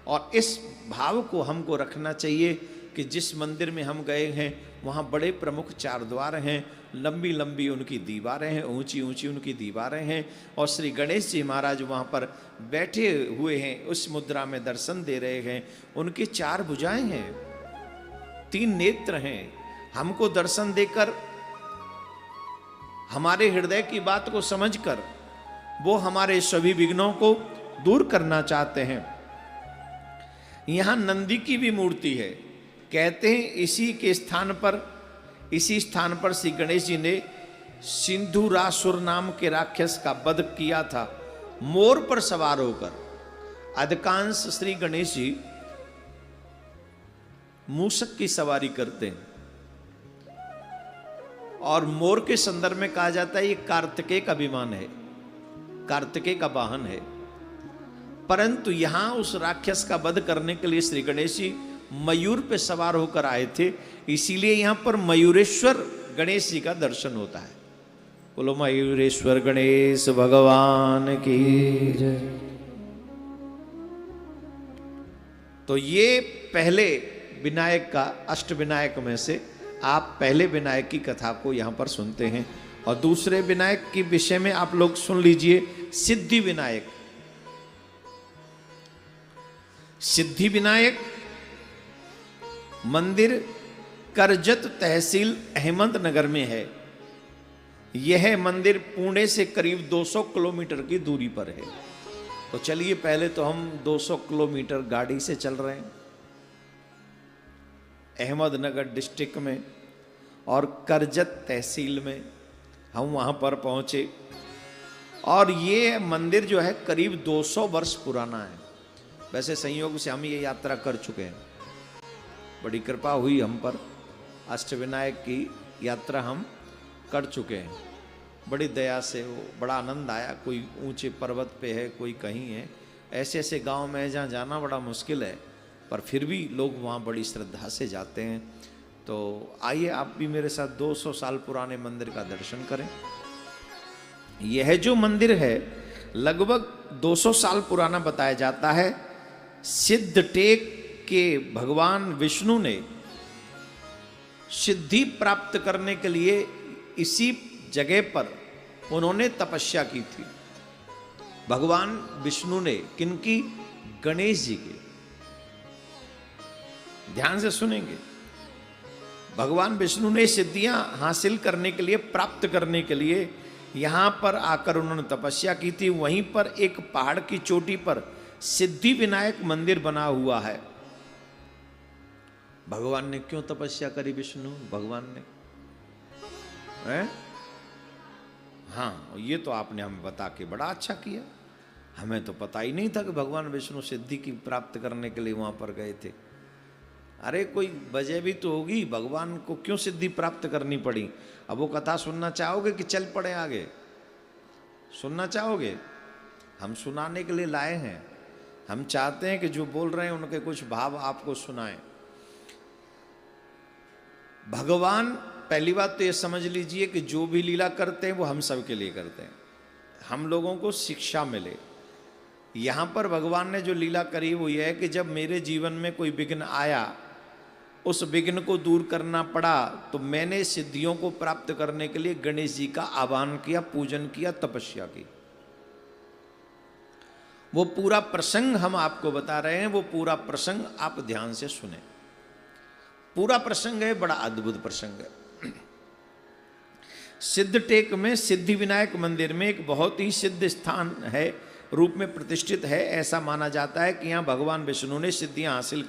और इस भाव को हमको रखना चाहिए कि जिस मंदिर में हम गए हैं वहाँ बड़े प्रमुख 4 द्वार हैं, लंबी लंबी उनकी दीवारें हैं, ऊंची ऊंची उनकी दीवारें हैं, और श्री गणेश जी महाराज वहाँ पर बैठे हुए हैं, उस मुद्रा में दर्शन दे रहे हैं। उनकी 4 भुजाएं हैं, 3 नेत्र हैं। हमको दर्शन देकर, हमारे हृदय की बात को समझकर वो हमारे सभी विघ्नों को दूर करना चाहते हैं। यहां नंदी की भी मूर्ति है। कहते हैं इसी स्थान पर श्री गणेश जी ने सिंधुरासुर नाम के राक्षस का वध किया था, मोर पर सवार होकर। अधिकांश श्री गणेश जी मूषक की सवारी करते हैं, और मोर के संदर्भ में कहा जाता है ये कार्तिकेय का विमान है, कार्तिकेय का वाहन है। परंतु यहां उस राक्षस का वध करने के लिए श्री गणेश जी मयूर पे सवार होकर आए थे, इसीलिए यहां पर मयूरेश्वर गणेश जी का दर्शन होता है। बोलो मयूरेश्वर गणेश भगवान की जय। तो ये पहले विनायक का, अष्ट विनायक में से आप पहले विनायक की कथा को यहां पर सुनते हैं। और दूसरे विनायक के विषय में आप लोग सुन लीजिए, सिद्धि विनायक। सिद्धि विनायक मंदिर करजत तहसील अहमदनगर में है। यह मंदिर पुणे से करीब 200 किलोमीटर की दूरी पर है। तो चलिए, पहले तो हम 200 किलोमीटर गाड़ी से चल रहे हैं अहमदनगर डिस्ट्रिक्ट में, और करजत तहसील में हम वहाँ पर पहुँचे। और ये मंदिर जो है करीब 200 वर्ष पुराना है। वैसे संयोग से हम ये यात्रा कर चुके हैं, बड़ी कृपा हुई हम पर, अष्टविनायक की यात्रा हम कर चुके हैं, बड़ी दया से। वो बड़ा आनंद आया। कोई ऊंचे पर्वत पे है, कोई कहीं है, ऐसे ऐसे गांव में है जहाँ जाना बड़ा मुश्किल है, पर फिर भी लोग वहाँ बड़ी श्रद्धा से जाते हैं। तो आइए आप भी मेरे साथ 200 साल पुराने मंदिर का दर्शन करें। यह जो मंदिर है लगभग 200 साल पुराना बताया जाता है। सिद्धटेक के भगवान विष्णु ने सिद्धि प्राप्त करने के लिए इसी जगह पर उन्होंने तपस्या की थी। भगवान विष्णु ने, किनकी? गणेश जी की। ध्यान से सुनेंगे। भगवान विष्णु ने सिद्धियां हासिल करने के लिए, प्राप्त करने के लिए यहां पर आकर उन्होंने तपस्या की थी। वहीं पर एक पहाड़ की चोटी पर सिद्धि विनायक मंदिर बना हुआ है। भगवान ने क्यों तपस्या करी? विष्णु भगवान ने है? हाँ, ये तो आपने हमें बता के बड़ा अच्छा किया। हमें तो पता ही नहीं था कि भगवान विष्णु सिद्धि की प्राप्त करने के लिए वहां पर गए थे। अरे कोई वजह भी तो होगी, भगवान को क्यों सिद्धि प्राप्त करनी पड़ी। अब वो कथा सुनना चाहोगे कि चल पड़े आगे? सुनना चाहोगे? हम सुनाने के लिए लाए हैं। हम चाहते हैं कि जो बोल रहे हैं उनके कुछ भाव आपको सुनाएं। भगवान, पहली बात तो ये समझ लीजिए कि जो भी लीला करते हैं वो हम सब के लिए करते हैं, हम लोगों को शिक्षा मिले। यहां पर भगवान ने जो लीला करी वो ये है कि जब मेरे जीवन में कोई विघ्न आया, उस विघ्न को दूर करना पड़ा, तो मैंने सिद्धियों को प्राप्त करने के लिए गणेश जी का आह्वान किया, पूजन किया, तपस्या की। वो पूरा प्रसंग हम आपको बता रहे हैं। वो पूरा प्रसंग आप ध्यान से सुने। पूरा प्रसंग है, बड़ा अद्भुत प्रसंग है। सिद्धटेक में सिद्धि विनायक मंदिर में एक बहुत ही सिद्ध स्थान है, रूप में प्रतिष्ठित है। ऐसा माना जाता है कि यहाँ भगवान विष्णु ने सिद्धियां हासिल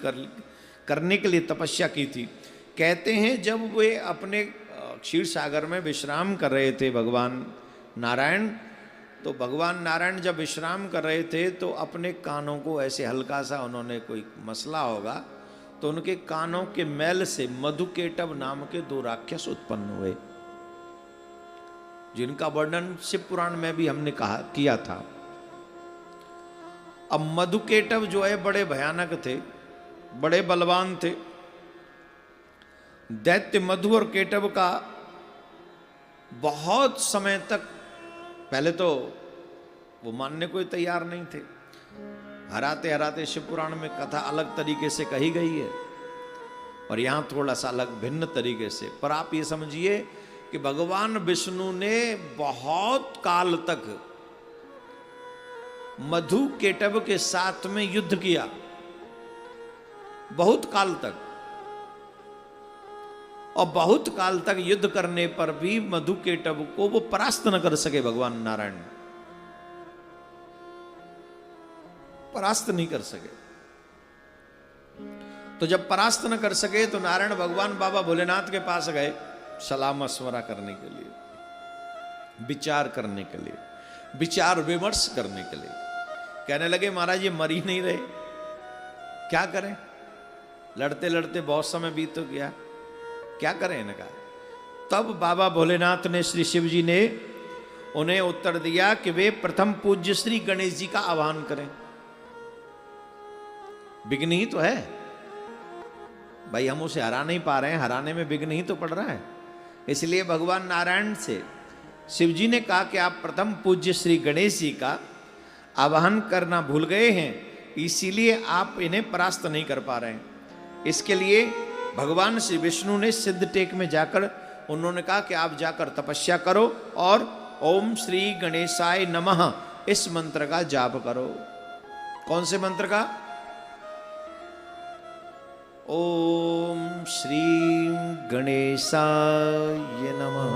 करने के लिए तपस्या की थी। कहते हैं जब वे अपने क्षीर सागर में विश्राम कर रहे थे भगवान नारायण, तो भगवान नारायण जब विश्राम कर रहे थे तो अपने कानों को ऐसे हल्का सा, उन्होंने कोई मसला होगा, तो उनके कानों के मैल से मधुकेटव नाम के 2 राक्षस उत्पन्न हुए, जिनका वर्णन शिव पुराण में भी हमने किया था। अब मधुकेटव जो है बड़े भयानक थे, बड़े बलवान थे। दैत्य मधु और केटव का बहुत समय तक, पहले तो वो मानने को तैयार नहीं थे। हराते हराते शिव पुराण में कथा अलग तरीके से कही गई है और यहां थोड़ा सा अलग भिन्न तरीके से। पर आप ये समझिए कि भगवान विष्णु ने बहुत काल तक मधु केटव के साथ में युद्ध किया, बहुत काल तक। और बहुत काल तक युद्ध करने पर भी मधु केटव को वो परास्त न कर सके। भगवान नारायण परास्त नहीं कर सके। तो जब परास्त न कर सके तो नारायण भगवान बाबा भोलेनाथ के पास गए सलाह मशवरा करने के लिए, विचार करने के लिए, विचार विमर्श करने के लिए। कहने लगे महाराज ये मर ही नहीं रहे, क्या करें? लड़ते लड़ते बहुत समय बीत तो गया, क्या करें इनका? तब बाबा भोलेनाथ ने, श्री शिव जी ने उन्हें उत्तर दिया कि वे प्रथम पूज्य श्री गणेश जी का आह्वान करें। विघ्न ही तो है भाई, हम उसे हरा नहीं पा रहे हैं, हराने में विघ्न ही तो पड़ रहा है। इसलिए भगवान नारायण से शिव जी ने कहा कि आप प्रथम पूज्य श्री गणेश जी का आवाहन करना भूल गए हैं, इसीलिए आप इन्हें परास्त नहीं कर पा रहे हैं। इसके लिए भगवान श्री विष्णु ने सिद्धटेक में जाकर उन्होंने कहा कि आप जाकर तपस्या करो और ओम श्री गणेशाय नमः इस मंत्र का जाप करो। कौन से मंत्र का? ओम श्री गणेशाय नमः।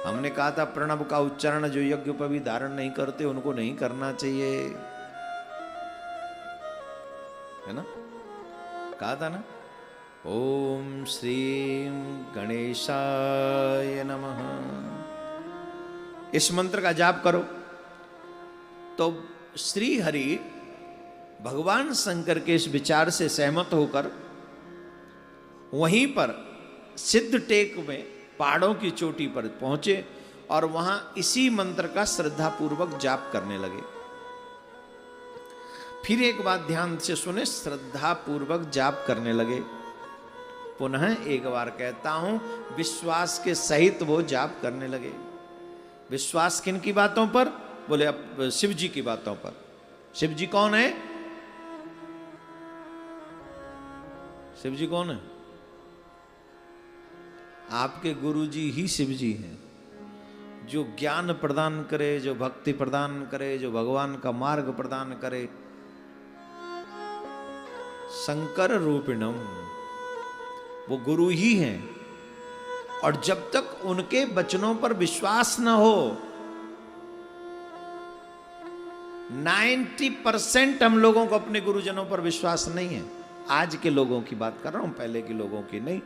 हमने कहा था प्रणव का उच्चारण जो यज्ञोपवी धारण नहीं करते उनको नहीं करना चाहिए, है ना? कहा था ना, ओम श्री गणेशाय नमः। इस मंत्र का जाप करो। तो श्री हरि भगवान शंकर के इस विचार से सहमत होकर वहीं पर सिद्ध टेक में पहाड़ों की चोटी पर पहुंचे और वहां इसी मंत्र का श्रद्धा पूर्वक जाप करने लगे। फिर एक बात ध्यान से सुने, श्रद्धा पूर्वक जाप करने लगे। पुनः एक बार कहता हूं, विश्वास के सहित वो जाप करने लगे। विश्वास किन की बातों पर? बोले अब शिव जी की बातों पर। शिव जी कौन है? शिव जी कौन है? आपके गुरु जी ही शिव जी हैं, जो ज्ञान प्रदान करे, जो भक्ति प्रदान करे, जो भगवान का मार्ग प्रदान करे। शंकर रूपिणम, वो गुरु ही हैं। और जब तक उनके वचनों पर विश्वास न हो, 90% हम लोगों को अपने गुरुजनों पर विश्वास नहीं है। आज के लोगों की बात कर रहा हूं, पहले के लोगों की नहीं।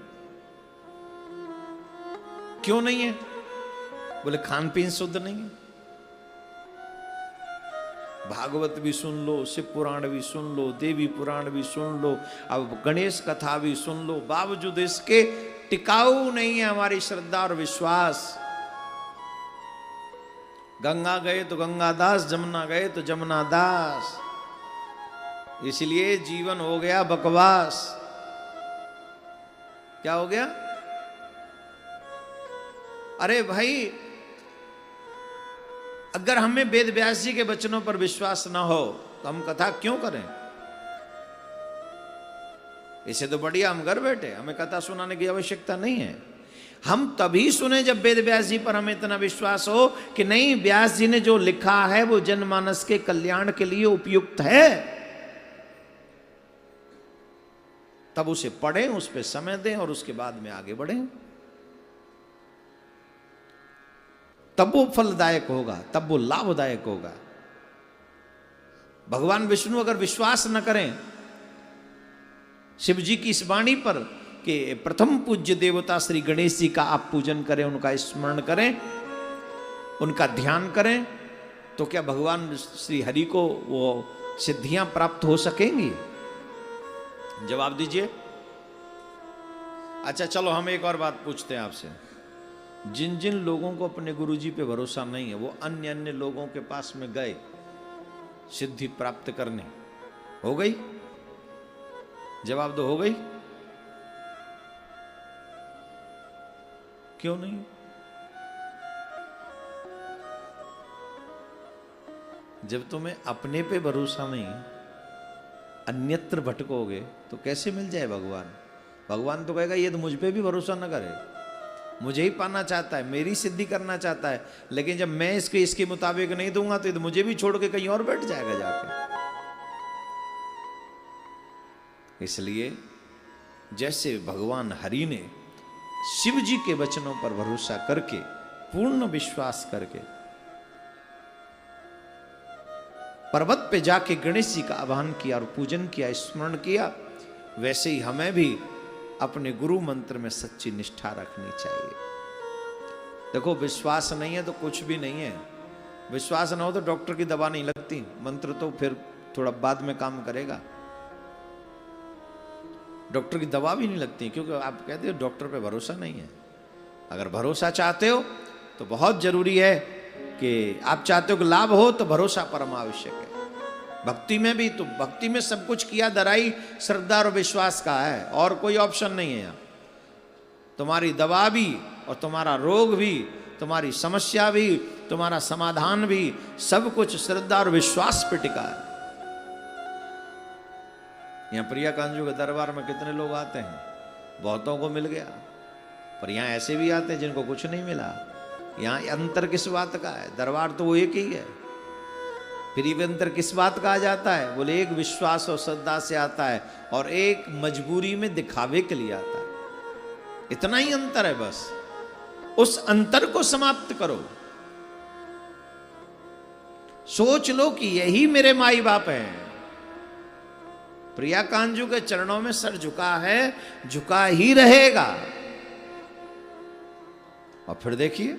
क्यों नहीं है? बोले खान पीन शुद्ध नहीं है। भागवत भी सुन लो, शिव पुराण भी सुन लो, देवी पुराण भी सुन लो, अब गणेश कथा भी सुन लो, बावजूद इसके टिकाऊ नहीं है हमारी श्रद्धा और विश्वास। गंगा गए तो गंगा दास, जमुना गए तो जमुना दास, इसलिए जीवन हो गया बकवास। क्या हो गया? अरे भाई, अगर हमें वेद व्यास जी के वचनों पर विश्वास ना हो तो हम कथा क्यों करें? इसे तो बढ़िया हम घर बैठे, हमें कथा सुनाने की आवश्यकता नहीं है। हम तभी सुने जब वेद व्यास जी पर हमें इतना विश्वास हो कि नहीं, व्यास जी ने जो लिखा है वो जनमानस के कल्याण के लिए उपयुक्त है, तब उसे पढ़ें, उस पर समय दें और उसके बाद में आगे बढ़ें। तब वो फलदायक होगा, तब वो लाभदायक होगा। भगवान विष्णु अगर विश्वास न करें शिव जी की इस वाणी पर कि प्रथम पूज्य देवता श्री गणेश जी का आप पूजन करें, उनका स्मरण करें, उनका ध्यान करें, तो क्या भगवान श्री हरि को वो सिद्धियां प्राप्त हो सकेंगी? जवाब दीजिए। अच्छा चलो, हम एक और बात पूछते हैं आपसे। जिन जिन लोगों को अपने गुरु जी पे भरोसा नहीं है, वो अन्य अन्य लोगों के पास में गए सिद्धि प्राप्त करने, हो गई? जवाब दो, हो गई? क्यों नहीं? जब तुम्हें अपने पे भरोसा नहीं, अन्यत्र भटकोगे तो कैसे मिल जाए भगवान? भगवान तो कहेगा ये तो मुझ पे भी भरोसा न करे, मुझे ही पाना चाहता है, मेरी सिद्धि करना चाहता है, लेकिन जब मैं इसके मुताबिक नहीं दूंगा तो मुझे भी छोड़ के कहीं और बैठ जाएगा जाके। इसलिए जैसे भगवान हरि ने शिव जी के वचनों पर भरोसा करके, पूर्ण विश्वास करके पर्वत पे जाके गणेश जी का आह्वान किया और पूजन किया, स्मरण किया, वैसे ही हमें भी अपने गुरु मंत्र में सच्ची निष्ठा रखनी चाहिए। देखो, विश्वास नहीं है तो कुछ भी नहीं है। विश्वास ना हो तो डॉक्टर की दवा नहीं लगती, मंत्र तो फिर थोड़ा बाद में काम करेगा। डॉक्टर की दवा भी नहीं लगती, क्योंकि आप कहते हो डॉक्टर पे भरोसा नहीं है। अगर भरोसा चाहते हो तो बहुत जरूरी है कि आप चाहते हो कि लाभ हो तो भरोसा परम आवश्यक है। भक्ति में भी, तो भक्ति में सब कुछ किया धराई श्रद्धा और विश्वास का है, और कोई ऑप्शन नहीं है यहाँ। तुम्हारी दवा भी और तुम्हारा रोग भी, तुम्हारी समस्या भी, तुम्हारा समाधान भी, सब कुछ श्रद्धा और विश्वास पे टिका है। यहाँ प्रिया कांजू के दरबार में कितने लोग आते हैं? बहुतों को मिल गया, पर यहाँ ऐसे भी आते हैं जिनको कुछ नहीं मिला। यहाँ अंतर किस बात का है? दरबार तो वो एक ही है, फिर ये अंतर किस बात का आ जाता है? बोले एक विश्वास और श्रद्धा से आता है और एक मजबूरी में दिखावे के लिए आता है। इतना ही अंतर है बस। उस अंतर को समाप्त करो। सोच लो कि यही मेरे माई बाप हैं। प्रिया कांजू के चरणों में सर झुका है, झुका ही रहेगा। और फिर देखिए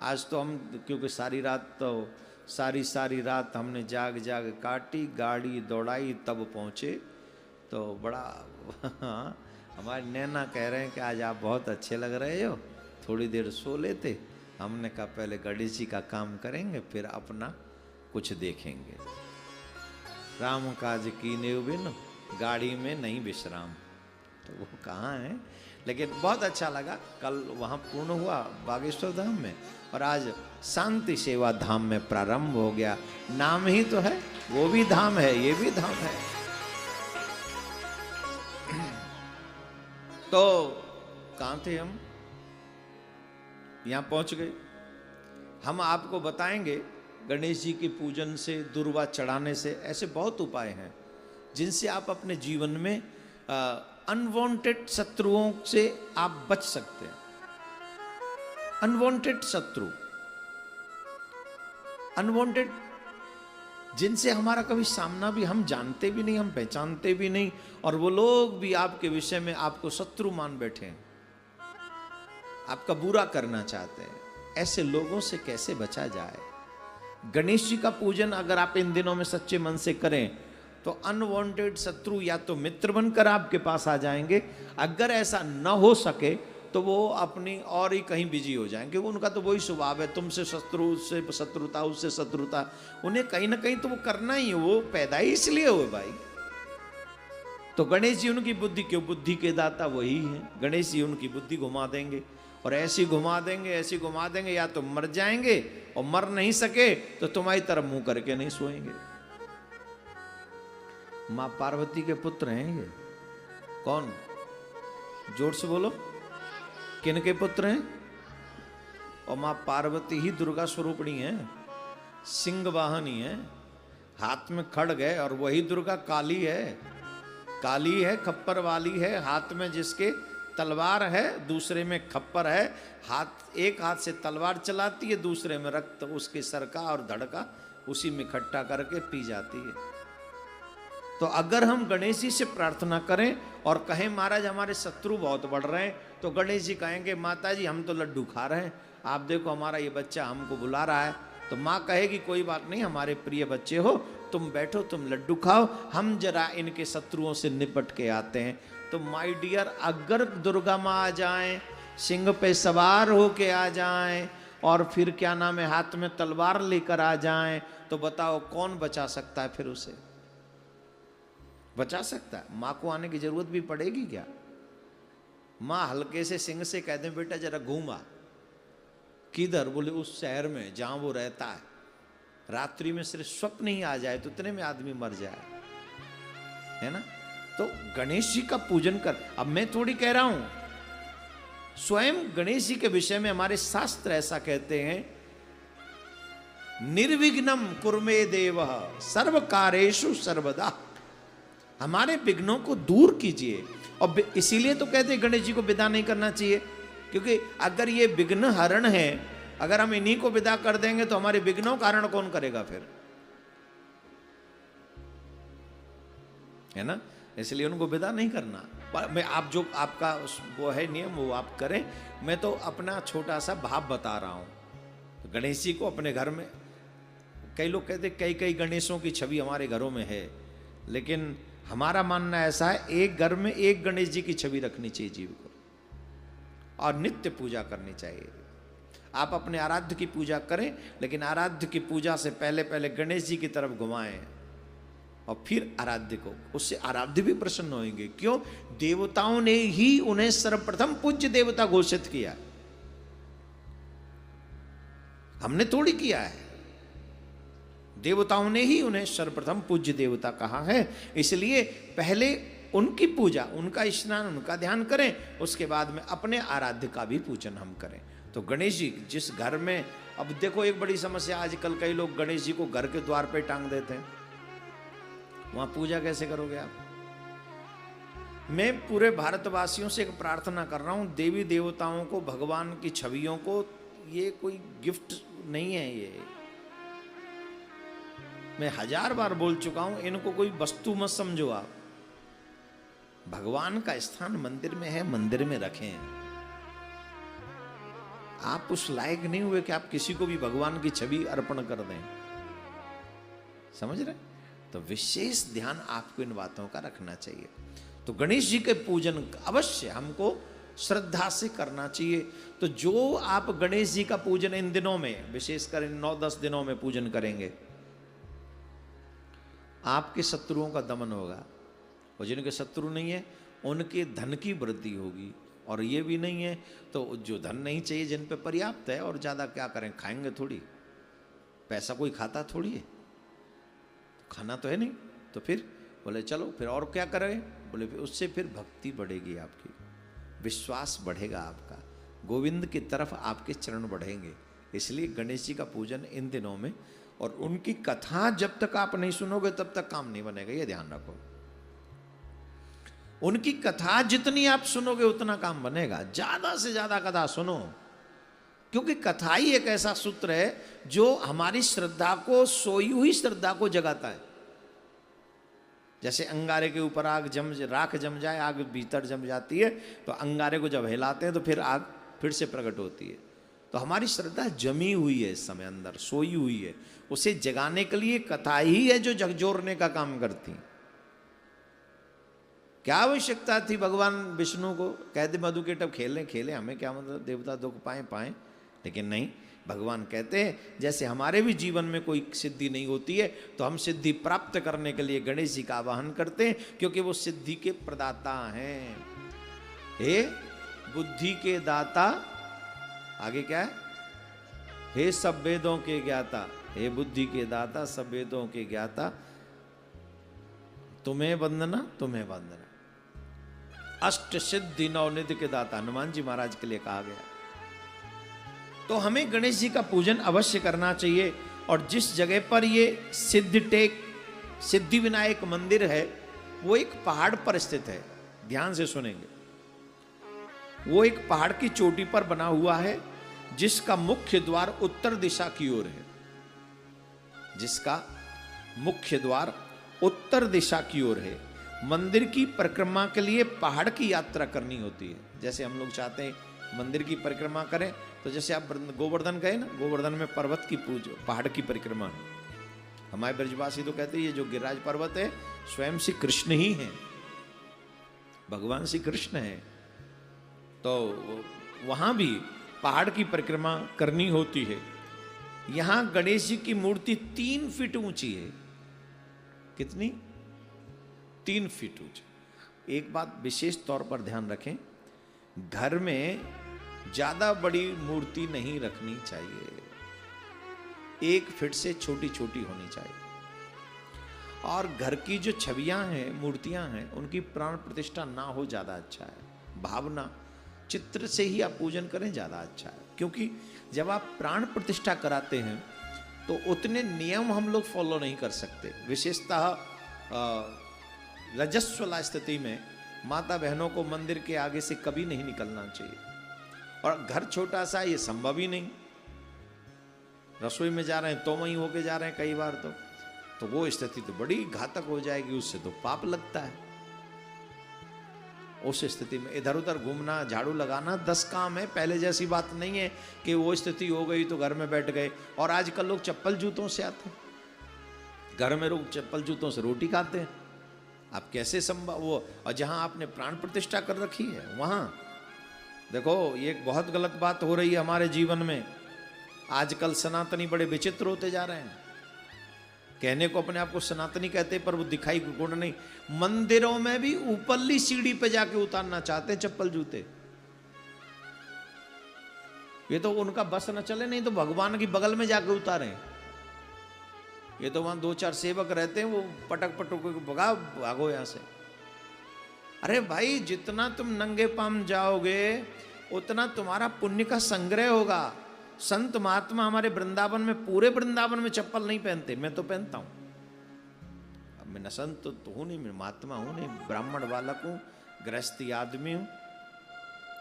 आज तो हम क्योंकि सारी रात हमने जाग काटी, गाड़ी दौड़ाई, तब पहुँचे। तो बड़ा हमारे नैना कह रहे हैं कि आज आप बहुत अच्छे लग रहे हो, थोड़ी देर सो लेते। हमने कहा पहले गणेश जी का काम करेंगे फिर अपना कुछ देखेंगे। राम काज कीने बिन गाड़ी में नहीं विश्राम। तो वो कहाँ है, लेकिन बहुत अच्छा लगा। कल वहाँ पूर्ण हुआ बागेश्वर धाम में, और आज शांति सेवा धाम में प्रारंभ हो गया। नाम ही तो है, वो भी धाम है, ये भी धाम है। तो कहाँ थे हम, यहाँ पहुँच गए। हम आपको बताएंगे गणेश जी के पूजन से, दुर्वा चढ़ाने से, ऐसे बहुत उपाय हैं जिनसे आप अपने जीवन में अनवांटेड शत्रुओं से आप बच सकते हैं। अनवांटेड शत्रु, अनवांटेड जिनसे हमारा कभी सामना भी हम जानते भी नहीं, हम पहचानते भी नहीं, और वो लोग भी आपके विषय में आपको शत्रु मान बैठे हैं, आपका बुरा करना चाहते हैं। ऐसे लोगों से कैसे बचा जाए? गणेश जी का पूजन अगर आप इन दिनों में सच्चे मन से करें तो अनवांटेड शत्रु या तो मित्र बनकर आपके पास आ जाएंगे, अगर ऐसा न हो सके तो वो अपनी और ही कहीं बिजी हो जाएंगे। उनका तो वही स्वभाव है, तुमसे शत्रु, उससे शत्रुता, उससे शत्रुता, उन्हें कहीं ना कहीं तो वो करना ही है, वो पैदा ही इसलिए हुए भाई। तो गणेश जी उनकी बुद्धि, क्यों बुद्धि के दाता वही है, गणेश जी उनकी बुद्धि घुमा देंगे, और ऐसी घुमा देंगे, ऐसी घुमा देंगे, या तो मर जाएंगे, और मर नहीं सके तो तुम्हारी तरफ मुंह करके नहीं सोएंगे। मां पार्वती के पुत्र हैं ये। कौन? जोर से बोलो, किन के पुत्र हैं? और मां पार्वती ही दुर्गा स्वरूपणी है, सिंह वाहनी है, हाथ में खड्ग है, और वही दुर्गा काली है। काली है, खप्पर वाली है, हाथ में जिसके तलवार है, दूसरे में खप्पर है, हाथ एक हाथ से तलवार चलाती है, दूसरे में रक्त उसके सर का और धड़ का उसी में इकट्ठा करके पी जाती है। तो अगर हम गणेश जी से प्रार्थना करें और कहें महाराज हमारे शत्रु बहुत बढ़ रहे हैं, तो गणेश जी कहेंगे माता जी हम तो लड्डू खा रहे हैं, आप देखो हमारा ये बच्चा हमको बुला रहा है। तो माँ कहेगी कोई बात नहीं, हमारे प्रिय बच्चे हो, तुम बैठो, तुम लड्डू खाओ, हम जरा इनके शत्रुओं से निपट के आते हैं। तो माय डियर, अगर दुर्गा माँ आ जाएं, सिंह पे सवार होके आ जाएं, और फिर क्या नाम है, हाथ में तलवार लेकर आ जाएं, तो बताओ कौन बचा सकता है? फिर उसे बचा सकता है? माँ को आने की जरूरत भी पड़ेगी क्या? माँ हल्के से सिंह से कहते हैं बेटा जरा घूमा। किधर? बोले उस शहर में जहां वो रहता है। रात्रि में सिर्फ स्वप्न ही आ जाए तो इतने में आदमी मर जाए, है ना? तो गणेश जी का पूजन कर। अब मैं थोड़ी कह रहा हूं, स्वयं गणेश जी के विषय में हमारे शास्त्र ऐसा कहते हैं, निर्विघ्नम कुर्मे देवः सर्व कार्येषु सर्वदा। हमारे विघ्नों को दूर कीजिए। और इसीलिए तो कहते हैं गणेश जी को विदा नहीं करना चाहिए, क्योंकि अगर ये विघ्न हरण है, अगर हम इन्हीं को विदा कर देंगे तो हमारे विघ्नों का हरण कौन करेगा फिर? है ना? इसलिए उनको विदा नहीं करना। मैं आप जो आपका वो है नियम वो आप करें। मैं तो अपना छोटा सा भाव बता रहा हूं। तो गणेश जी को अपने घर में, कई लोग कहते कई गणेशों की छवि हमारे घरों में है, लेकिन हमारा मानना ऐसा है एक घर में एक गणेश जी की छवि रखनी चाहिए जीव को, और नित्य पूजा करनी चाहिए। आप अपने आराध्य की पूजा करें, लेकिन आराध्य की पूजा से पहले पहले गणेश जी की तरफ घुमाएं और फिर आराध्य को। उससे आराध्य भी प्रसन्न होंगे। क्यों? देवताओं ने ही उन्हें सर्वप्रथम पूज्य देवता घोषित किया, हमने थोड़ी किया है। देवताओं ने ही उन्हें सर्वप्रथम पूज्य देवता कहा है। इसलिए पहले उनकी पूजा, उनका स्नान, उनका ध्यान करें, उसके बाद में अपने आराध्य का भी पूजन हम करें। तो गणेश जी जिस घर में, अब देखो एक बड़ी समस्या आजकल, कई लोग गणेश जी को घर के द्वार पे टांग देते हैं, वहां पूजा कैसे करोगे आप? मैं पूरे भारतवासियों से एक प्रार्थना कर रहा हूं, देवी देवताओं को, भगवान की छवियों को, ये कोई गिफ्ट नहीं है। ये मैं 1000 बार बोल चुका हूं, इनको कोई वस्तु मत समझो आप। भगवान का स्थान मंदिर में है, मंदिर में रखें। आप उस लायक नहीं हुए कि आप किसी को भी भगवान की छवि अर्पण कर दें। समझ रहे? तो विशेष ध्यान आपको इन बातों का रखना चाहिए। तो गणेश जी के पूजन अवश्य हमको श्रद्धा से करना चाहिए। तो जो आप गणेश जी का पूजन इन दिनों में, विशेषकर इन 9-10 दिनों में पूजन करेंगे, आपके शत्रुओं का दमन होगा, और जिनके शत्रु नहीं है उनके धन की वृद्धि होगी। और ये भी नहीं है तो जो धन नहीं चाहिए, जिन पे पर्याप्त है, और ज़्यादा क्या करें, खाएंगे थोड़ी, पैसा कोई खाता थोड़ी है, खाना तो है नहीं, तो फिर बोले चलो फिर और क्या करें, बोले फिर उससे फिर भक्ति बढ़ेगी आपकी, विश्वास बढ़ेगा आपका, गोविंद की तरफ आपके चरण बढ़ेंगे। इसलिए गणेश जी का पूजन इन दिनों में, और उनकी कथा जब तक आप नहीं सुनोगे तब तक काम नहीं बनेगा, ये ध्यान रखो। उनकी कथा जितनी आप सुनोगे उतना काम बनेगा। ज्यादा से ज्यादा कथा सुनो, क्योंकि कथा ही एक ऐसा सूत्र है जो हमारी श्रद्धा को, सोई हुई श्रद्धा को जगाता है। जैसे अंगारे के ऊपर राख जम जाए, आग भीतर जम जाती है, तो अंगारे को जब हिलाते हैं तो फिर आग फिर से प्रकट होती है। तो हमारी श्रद्धा जमी हुई है इस समय, अंदर सोई हुई है, उसे जगाने के लिए कथा ही है जो झकझोरने का काम करती। क्या आवश्यकता थी भगवान विष्णु को, कहते मधु के टब खेलें खेलें, हमें क्या मतलब, देवता दुख पाए, लेकिन नहीं, भगवान कहते हैं जैसे हमारे भी जीवन में कोई सिद्धि नहीं होती है तो हम सिद्धि प्राप्त करने के लिए गणेश जी का आवाहन करते हैं, क्योंकि वो सिद्धि के प्रदाता हैं। हे बुद्धि के दाता, आगे क्या है, हे सब वेदों के ज्ञाता, हे बुद्धि के दाता, सब वेदों के ज्ञाता, तुम्हें वंदना तुम्हें वंदना, अष्ट सिद्धि नवनिधि के दाता, हनुमान जी महाराज के लिए कहा गया। तो हमें गणेश जी का पूजन अवश्य करना चाहिए। और जिस जगह पर ये सिद्धि विनायक मंदिर है, वो एक पहाड़ पर स्थित है, ध्यान से सुनेंगे। वो एक पहाड़ की चोटी पर बना हुआ है, जिसका मुख्य द्वार उत्तर दिशा की ओर है, जिसका मुख्य द्वार उत्तर दिशा की ओर है। मंदिर की परिक्रमा के लिए पहाड़ की यात्रा करनी होती है। जैसे हम लोग चाहते हैं मंदिर की परिक्रमा करें, तो जैसे आप गोवर्धन गए ना, गोवर्धन में पर्वत की पूजा, पहाड़ की परिक्रमा है। हमारे ब्रजवासी तो कहते हैं ये जो गिरिराज पर्वत है स्वयं श्री कृष्ण ही है, भगवान श्री कृष्ण है। तो वहां भी पहाड़ की परिक्रमा करनी होती है। यहां गणेश जी की मूर्ति 3 फीट ऊंची है। कितनी? 3 फीट ऊंची। एक बात विशेष तौर पर ध्यान रखें, घर में ज्यादा बड़ी मूर्ति नहीं रखनी चाहिए, 1 फीट से छोटी छोटी होनी चाहिए। और घर की जो छवियां हैं, मूर्तियां हैं, उनकी प्राण प्रतिष्ठा ना हो ज्यादा अच्छा है। भावना चित्र से ही आप पूजन करें ज्यादा अच्छा है, क्योंकि जब आप प्राण प्रतिष्ठा कराते हैं तो उतने नियम हम लोग फॉलो नहीं कर सकते। विशेषतः रजस्वला स्थिति में माता बहनों को मंदिर के आगे से कभी नहीं निकलना चाहिए। और घर छोटा सा, ये संभव ही नहीं। रसोई में जा रहे हैं तो वहीं होके जा रहे हैं कई बार, तो वो स्थिति तो बड़ी घातक हो जाएगी, उससे तो पाप लगता है। उस स्थिति में इधर उधर घूमना, झाड़ू लगाना 10 काम है, पहले जैसी बात नहीं है कि वो स्थिति हो गई तो घर में बैठ गए। और आजकल लोग चप्पल जूतों से आते हैं, घर में लोग चप्पल जूतों से रोटी खाते हैं। आप कैसे संभव वो, और जहां आपने प्राण प्रतिष्ठा कर रखी है वहां देखो, ये एक बहुत गलत बात हो रही है हमारे जीवन में। आजकल सनातनी बड़े विचित्र होते जा रहे हैं। कहने को अपने आप को सनातनी कहते हैं, पर वो दिखाई गुण नहीं। मंदिरों में भी ऊपरली सीढ़ी पे जाके उतारना चाहते हैं चप्पल जूते। ये तो उनका बस न चले, नहीं तो भगवान की बगल में जाके उतारें। ये तो वहां 2-4 सेवक रहते हैं, वो पटक पटक भागो यहां से। अरे भाई, जितना तुम नंगे पांव जाओगे उतना तुम्हारा पुण्य का संग्रह होगा। संत महात्मा हमारे वृंदावन में, पूरे वृंदावन में चप्पल नहीं पहनते, मैं तो पहनता हूं। अब मैं न संत तो हूं नहीं, मैं महात्मा हूं नहीं, ब्राह्मण बालक हूं, गृहस्थी आदमी हूं,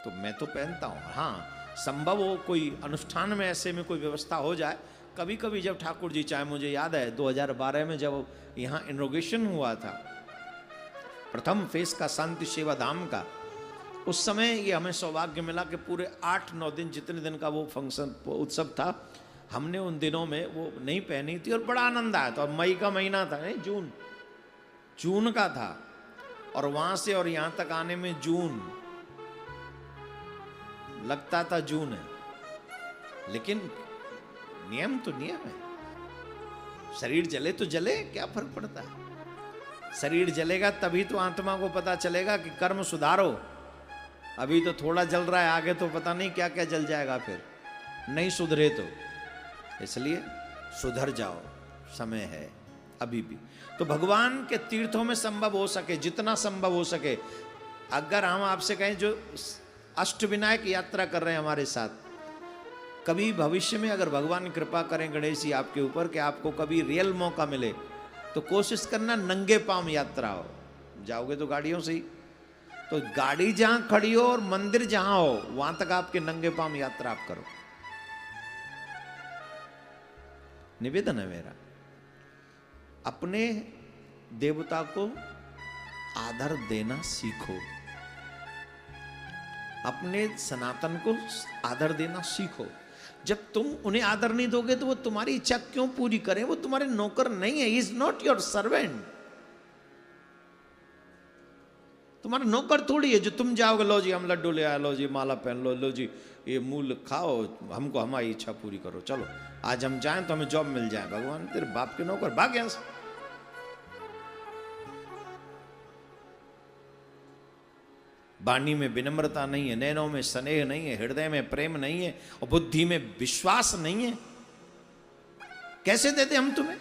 तो मैं तो पहनता हूं। हाँ, संभव हो कोई अनुष्ठान में ऐसे में कोई व्यवस्था हो जाए, कभी कभी जब ठाकुर जी चाहे, मुझे याद है 2012 में जब यहाँ इनॉग्रेशन हुआ था प्रथम फेस का शांति सेवा धाम का, उस समय ये हमें सौभाग्य मिला कि पूरे 8-9 दिन, जितने दिन का वो फंक्शन उत्सव था, हमने उन दिनों में वो नहीं पहनी थी और बड़ा आनंद आया था। और मई का महीना था, नहीं जून का था, और वहां से और यहां तक आने में जून लगता था जून है, लेकिन नियम तो नियम है। शरीर जले तो जले, क्या फर्क पड़ता है। शरीर जलेगा तभी तो आत्मा को पता चलेगा कि कर्म सुधारो। अभी तो थोड़ा जल रहा है, आगे तो पता नहीं क्या क्या जल जाएगा फिर नहीं सुधरे तो। इसलिए सुधर जाओ, समय है अभी भी। तो भगवान के तीर्थों में संभव हो सके, जितना संभव हो सके, अगर हम आपसे कहें जो अष्टविनायक यात्रा कर रहे हैं हमारे साथ, कभी भविष्य में अगर भगवान कृपा करें गणेश जी आपके ऊपर कि आपको कभी रियल मौका मिले, तो कोशिश करना नंगे पांव यात्रा हो। जाओगे तो गाड़ियों से ही, तो गाड़ी जहां खड़ी हो और मंदिर जहां हो वहां तक आपके नंगे पांव यात्रा आप करो। निवेदन है मेरा, अपने देवता को आदर देना सीखो, अपने सनातन को आदर देना सीखो। जब तुम उन्हें आदर नहीं दोगे तो वो तुम्हारी इच्छा क्यों पूरी करें? वो तुम्हारे नौकर नहीं है, इज नॉट योर सर्वेंट। तुम्हारा नौकर थोड़ी है जो तुम जाओगे, लो जी हम लड्डू ले आए, लो जी माला पहन लो, लो जी ये मूल खाओ, हमको हमारी इच्छा पूरी करो, चलो आज हम जाएं तो हमें जॉब मिल जाए। भगवान तेरे बाप के नौकर, भाग यहां से। वाणी में विनम्रता नहीं है, नैनों में स्नेह नहीं है, हृदय में प्रेम नहीं है, और बुद्धि में विश्वास नहीं है। कैसे देते हम तुम्हें?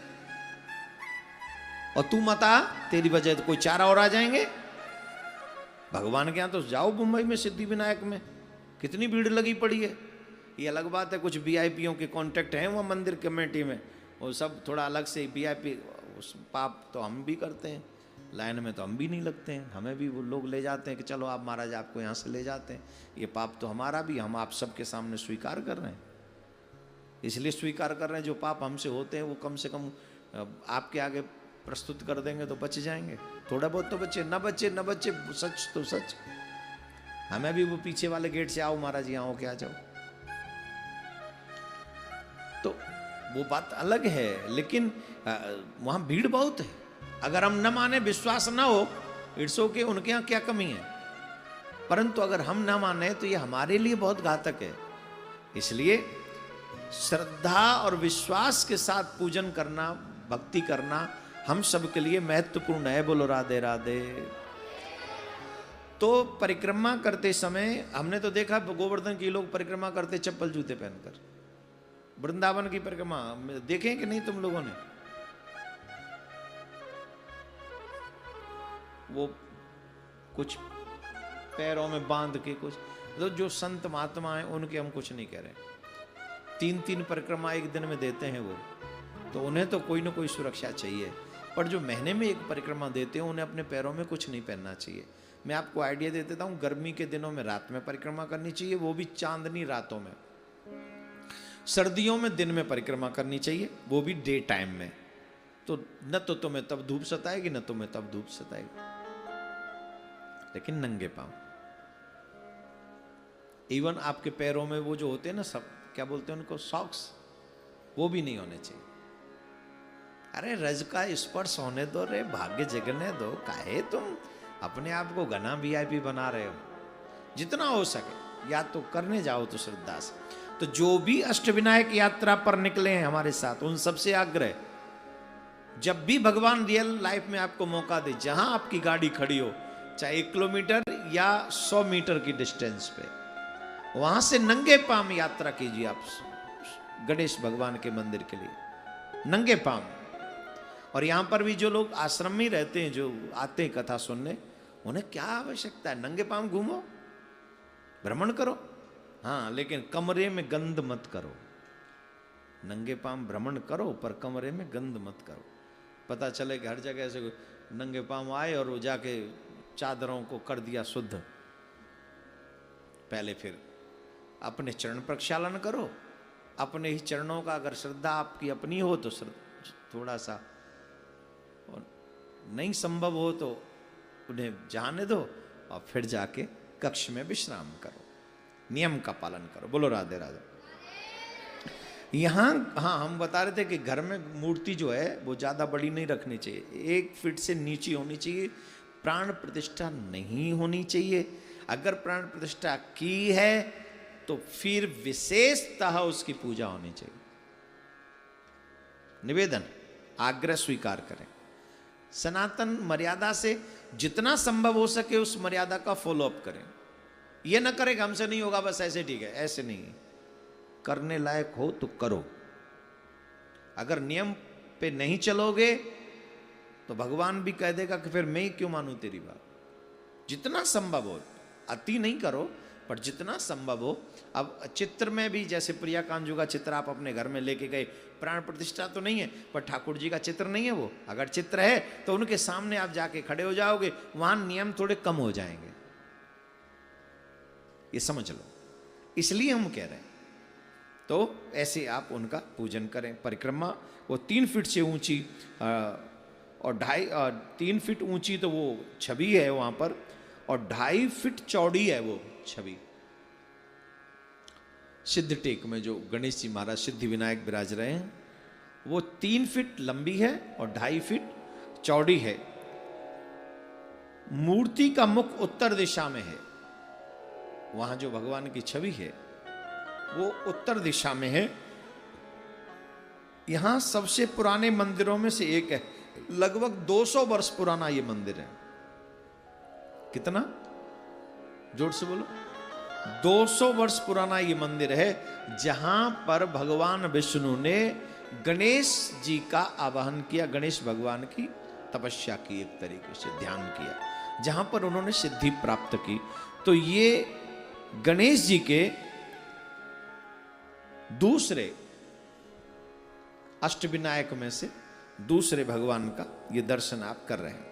और तू मत आ, तेरी वजह तो कोई 4 और आ जाएंगे। भगवान के यहां तो जाओ, मुंबई में सिद्धि विनायक में कितनी भीड़ लगी पड़ी है। ये अलग बात है, कुछ वीआईपीओं के कांटेक्ट हैं वहाँ मंदिर कमेटी में, वो सब थोड़ा अलग से वीआईपी। उस पाप तो हम भी करते हैं, लाइन में तो हम भी नहीं लगते हैं, हमें भी वो लोग ले जाते हैं कि चलो आप महाराज आपको यहाँ से ले जाते हैं। ये पाप तो हमारा भी, हम आप सबके सामने स्वीकार कर रहे हैं। इसलिए स्वीकार कर रहे हैं, जो पाप हमसे होते हैं वो कम से कम आपके आगे प्रस्तुत कर देंगे तो बच जाएंगे। थोड़ा बहुत तो बच्चे, न बच्चे न बच्चे, सच तो सच। हमें भी वो पीछे वाले गेट से आओ महाराज यहाँ हो के आ जाओ, तो वो बात अलग है। लेकिन वहां भीड़ बहुत है, अगर हम न माने, विश्वास ना हो, इट्स ओके, उनके यहाँ क्या कमी है। परंतु अगर हम ना माने तो ये हमारे लिए बहुत घातक है। इसलिए श्रद्धा और विश्वास के साथ पूजन करना, भक्ति करना हम सबके लिए महत्वपूर्ण है। बोलो राधे राधे। तो परिक्रमा करते समय हमने तो देखा गोवर्धन की लोग परिक्रमा करते चप्पल जूते पहनकर। वृंदावन की परिक्रमा देखें कि नहीं तुम लोगों ने? वो कुछ पैरों में बांध के कुछ, तो जो संत महात्मा हैं उनके हम कुछ नहीं कह रहे। 3-3 परिक्रमा एक दिन में देते हैं वो, तो उन्हें तो कोई ना कोई सुरक्षा चाहिए। पर जो महीने में एक परिक्रमा देते हैं उन्हें अपने पैरों में कुछ नहीं पहनना चाहिए। मैं आपको आइडिया दे देता हूँ, गर्मी के दिनों में रात में परिक्रमा करनी चाहिए, वो भी चांदनी रातों में। सर्दियों में दिन में परिक्रमा करनी चाहिए, वो भी डे टाइम में। तो न तो तुम्हें तब धूप सताएगी, न तुम्हें तब धूप सताएगी, लेकिन नंगे पांव। इवन आपके पैरों में वो जो होते हैं ना, सब क्या बोलते हैं उनको, सॉक्स, वो भी नहीं होने चाहिए। अरे रज का स्पर्श होने दो रे, भाग्य जगने दो, काहे तुम अपने आप को घना वीआईपी बना रहे हो। जितना हो सके या तो करने जाओ तो श्रद्धा से। तो जो भी अष्टविनायक यात्रा पर निकले हैं हमारे साथ, उन सबसे आग्रह, जब भी भगवान रियल लाइफ में आपको मौका दे, जहां आपकी गाड़ी खड़ी हो, चाहे 1 किलोमीटर या 100 मीटर की डिस्टेंस पे, वहां से नंगे पांव यात्रा कीजिए आप गणेश भगवान के मंदिर के लिए, नंगे पांव। और यहां पर भी जो लोग आश्रम में रहते हैं, जो आते हैं कथा सुनने, उन्हें क्या आवश्यकता है? नंगे पांव घूमो, भ्रमण करो, हाँ, लेकिन कमरे में गंद मत करो। नंगे पांव भ्रमण करो, पर कमरे में गंद मत करो। पता चले कि हर जगह से नंगे पांव आए और वो जाके चादरों को कर दिया शुद्ध। पहले फिर अपने चरण प्रक्षालन करो, अपने ही चरणों का अगर श्रद्धा आपकी अपनी हो तो थोड़ा सा, और नहीं संभव हो तो उन्हें जाने दो, और फिर जाके कक्ष में विश्राम करो, नियम का पालन करो। बोलो राधे राधे। यहाँ हाँ हम बता रहे थे कि घर में मूर्ति जो है वो ज़्यादा बड़ी नहीं रखनी चाहिए, 1 फीट से नीचे होनी चाहिए, प्राण प्रतिष्ठा नहीं होनी चाहिए। अगर प्राण प्रतिष्ठा की है तो फिर विशेषतः उसकी पूजा होनी चाहिए। निवेदन, आग्रह स्वीकार करें। सनातन मर्यादा से जितना संभव हो सके उस मर्यादा का फॉलो अप करें। यह ना करें कि हमसे नहीं होगा बस ऐसे ठीक है, ऐसे नहीं। करने लायक हो तो करो। अगर नियम पे नहीं चलोगे तो भगवान भी कह देगा कि फिर मैं ही क्यों मानूं तेरी बात। जितना संभव हो, अति नहीं करो पर जितना संभव हो। अब चित्र में भी जैसे प्रिया कांजू का चित्र आप अपने घर में लेके गए, प्राण प्रतिष्ठा तो नहीं है पर ठाकुर जी का चित्र नहीं है वो। अगर चित्र है तो उनके सामने आप जाके खड़े हो जाओगे, वहां नियम थोड़े कम हो जाएंगे, ये समझ लो। इसलिए हम कह रहे हैं तो ऐसे आप उनका पूजन करें। परिक्रमा वो 3 फीट से ऊंची और 3 फीट ऊंची तो वो छवि है वहां पर, और 2.5 फीट चौड़ी है वो छवि। सिद्ध टेक में जो गणेश जी महाराज सिद्धि विनायक विराज रहे हैं वो 3 फीट लंबी है और 2.5 फीट चौड़ी है। मूर्ति का मुख उत्तर दिशा में है, वहां जो भगवान की छवि है वो उत्तर दिशा में है। यहां सबसे पुराने मंदिरों में से एक है, लगभग 200 वर्ष पुराना ये मंदिर है। कितना? जोर से बोलो। 200 वर्ष पुराना ये मंदिर है जहां पर भगवान विष्णु ने गणेश जी का आवाहन किया, गणेश भगवान की तपस्या की, एक तरीके से ध्यान किया, जहां पर उन्होंने सिद्धि प्राप्त की। तो ये गणेश जी के दूसरे अष्टविनायक में से दूसरे भगवान का ये दर्शन आप कर रहे हैं।